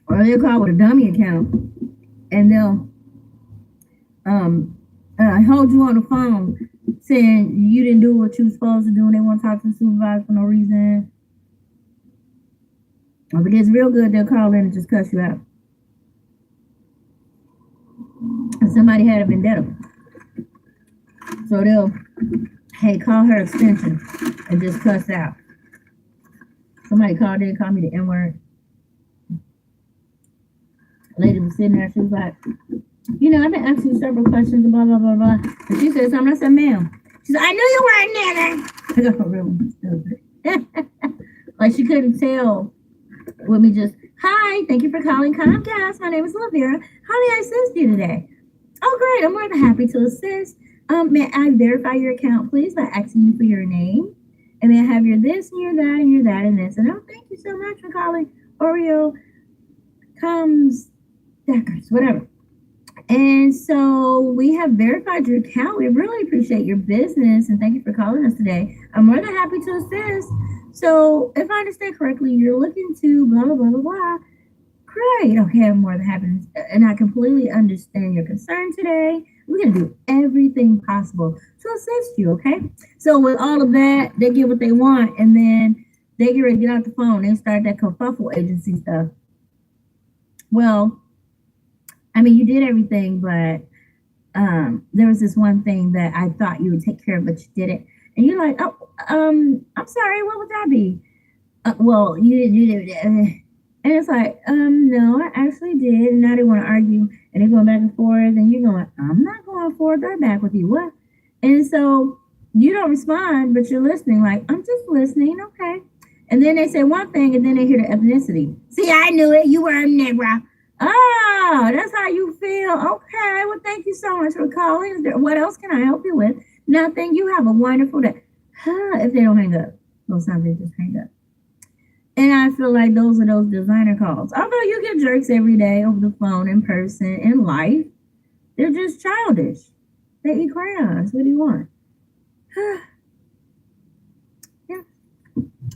Or they'll call with a dummy account. And they'll hold you on the phone saying you didn't do what you were supposed to do and they want to talk to the supervisor for no reason. If it gets real good, they'll call in and just cuss you out. And somebody had a vendetta. So they'll, hey, call her extension and just cuss out. Somebody called in, called me the N-word. A lady was sitting there, she was like, you know, I've been asking you several questions, blah, blah, blah, blah. And she said something, I said, ma'am. She said, I knew you were a nigger. I go, really stupid. Like she couldn't tell with me just, hi, thank you for calling Comcast. My name is Vera. How may I assist you today? Oh, great, I'm more than happy to assist. May I verify your account, please, by asking you for your name? And may I have your this and your that and your that and this? And oh, thank you so much for calling Oreo Comes Deckers, whatever. And so we have verified your account. We really appreciate your business and thank you for calling us today. I'm more than happy to assist. So if I understand correctly, you're looking to blah, blah, blah, blah, blah. Great. Okay, I'm more than happy. And I completely understand your concern today. We're going to do everything possible to assist you, okay? So with all of that, they get what they want, and then they get ready to get out the phone. They start that kerfuffle agency stuff. Well, I mean, you did everything, but there was this one thing that I thought you would take care of, but you didn't. And you're like, oh, I'm sorry, what would that be? Well, you did. And it's like, no, I actually did. And now they want to argue and they're going back and forth. And you're going, I'm not going forth or back with you. What? And so you don't respond, but you're listening. Like, I'm just listening. Okay. And then they say one thing and then they hear the ethnicity. See, I knew it. You were a Negro. Oh, that's how you feel. Okay. Well, thank you so much for calling. What else can I help you with? Nothing. You have a wonderful day. If they don't hang up, most times they just hang up. And I feel like those are those designer calls. Although you get jerks every day over the phone, in person, in life, they're just childish. They eat crayons. What do you want? Yeah.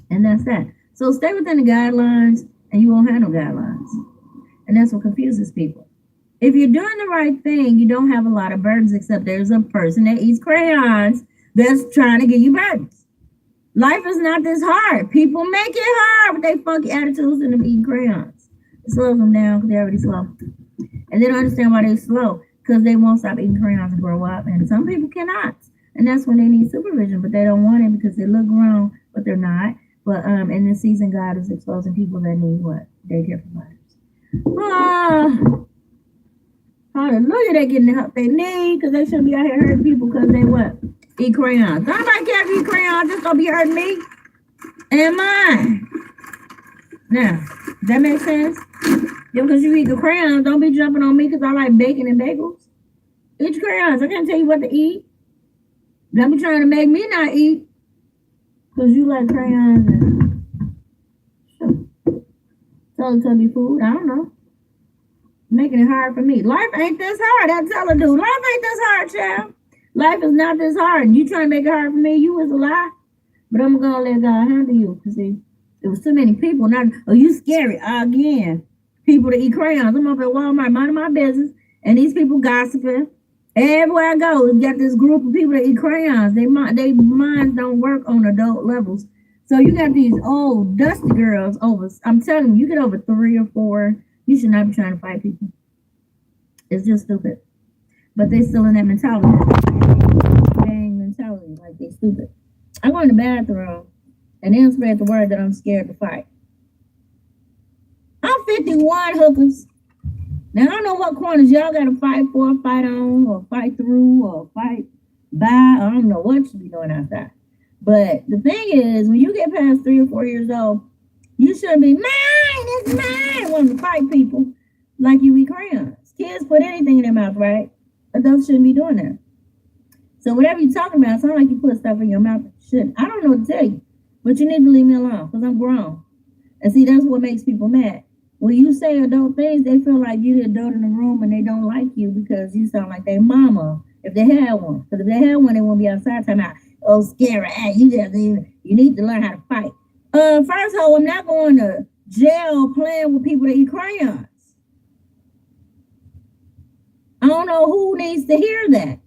And that's that. So stay within the guidelines and you won't have no guidelines. And that's what confuses people. If you're doing the right thing, you don't have a lot of burdens, except there's a person that eats crayons that's trying to give you burdens. Life is not this hard. People make it hard with their funky attitudes and them eating crayons. It slows them down because they're already slow. And they don't understand why they're slow, because they won't stop eating crayons and grow up. And some people cannot. And that's when they need supervision, but they don't want it because they look grown, but they're not. But in this season, God is exposing people that need what? Daycare providers. Hallelujah, they're getting the help they need because they shouldn't be out here hurting people because they what? Eat crayons. Nobody care if you eat crayons, just gonna be hurting me and mine. Now, does that make sense? Yeah, because you eat the crayons, don't be jumping on me because I like bacon and bagels. Eat your crayons. I can't tell you what to eat. Don't be trying to make me not eat because you like crayons and Teletubby food. I don't know. Making it hard for me. Life ain't this hard. I tell a dude, life ain't this hard, child. Life is not this hard. And you trying to make it hard for me, you was a lie. But I'm going to let God handle you. Because see, there was too many people. Not, oh, you scary. Again, people that eat crayons. I'm up at Walmart minding my business. And these people gossiping. Everywhere I go, we got this group of people that eat crayons. They minds don't work on adult levels. So you got these old, dusty girls over. I'm telling you get over 3 or 4. You should not be trying to fight people. It's just stupid. But they still in that mentality. Bang mentality, like they stupid. I go in the bathroom and then spread the word that I'm scared to fight. I'm 51 hookers. Now I don't know what corners y'all gotta fight for, fight on, or fight through, or fight by. I don't know what you be doing outside. But the thing is, when you get past 3 or 4 years old, you shouldn't be mine, it's mine, wanting to fight people like you eat crayons. Kids put anything in their mouth, right? Adults shouldn't be doing that. So whatever you're talking about, sounds like you put stuff in your mouth that you shouldn't. I don't know what to tell you, but you need to leave me alone because I'm grown. And see, that's what makes people mad. When you say adult things, they feel like you're the adult in the room and they don't like you because you sound like their mama if they had one. Because if they had one, they won't be outside talking about, oh, scary, you need to learn how to fight. First of all, I'm not going to jail playing with people that eat crayons. I don't know who needs to hear that.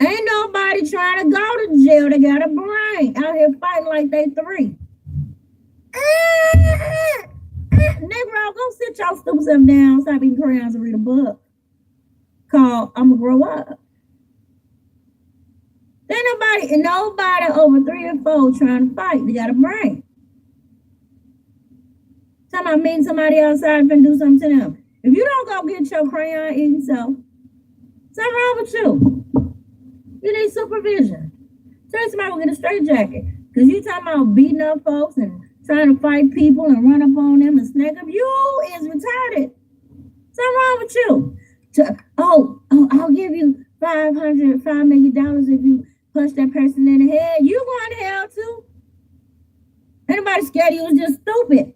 Ain't nobody trying to go to jail. They got a brain out here fighting like they 3. Negro, go sit your stupid self down, stop eating crayons and read a book called I'ma Grow Up. Ain't nobody over 3 or 4 trying to fight. They got a brain. Talking about meeting somebody outside and do something to them. If you don't go get your crayon eating self, something wrong with you. You need supervision. Tell somebody will get a straight jacket. Because you talking about beating up folks and trying to fight people and run up on them and snake them. You is retarded. Something wrong with you. I'll give you $5 million if you punch that person in the head. You going to hell too. Anybody scared you was just stupid.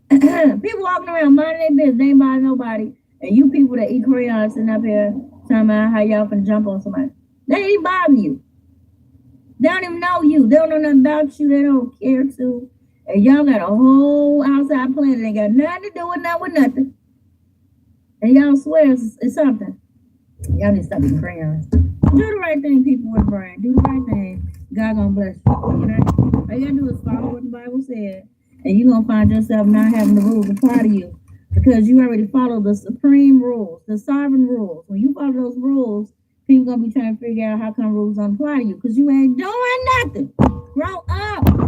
People walking around minding their business. They ain't buying nobody. And you people that eat crayons sitting up here talking about how y'all finna jump on somebody. They ain't bothering you. They don't even know you. They don't know nothing about you. They don't care to. And y'all got a whole outside planet. Ain't got nothing to do with nothing. And y'all swear it's something. Y'all need to stop eating crayons. Do the right thing, people with a brain. Do the right thing. God gonna bless you. You know? All you gotta do is follow what the Bible said. And you're gonna find yourself not having the rules apply to you. Because you already follow the supreme rules, the sovereign rules. When you follow those rules, people gonna be trying to figure out how come rules don't apply to you. Because you ain't doing nothing. Grow up.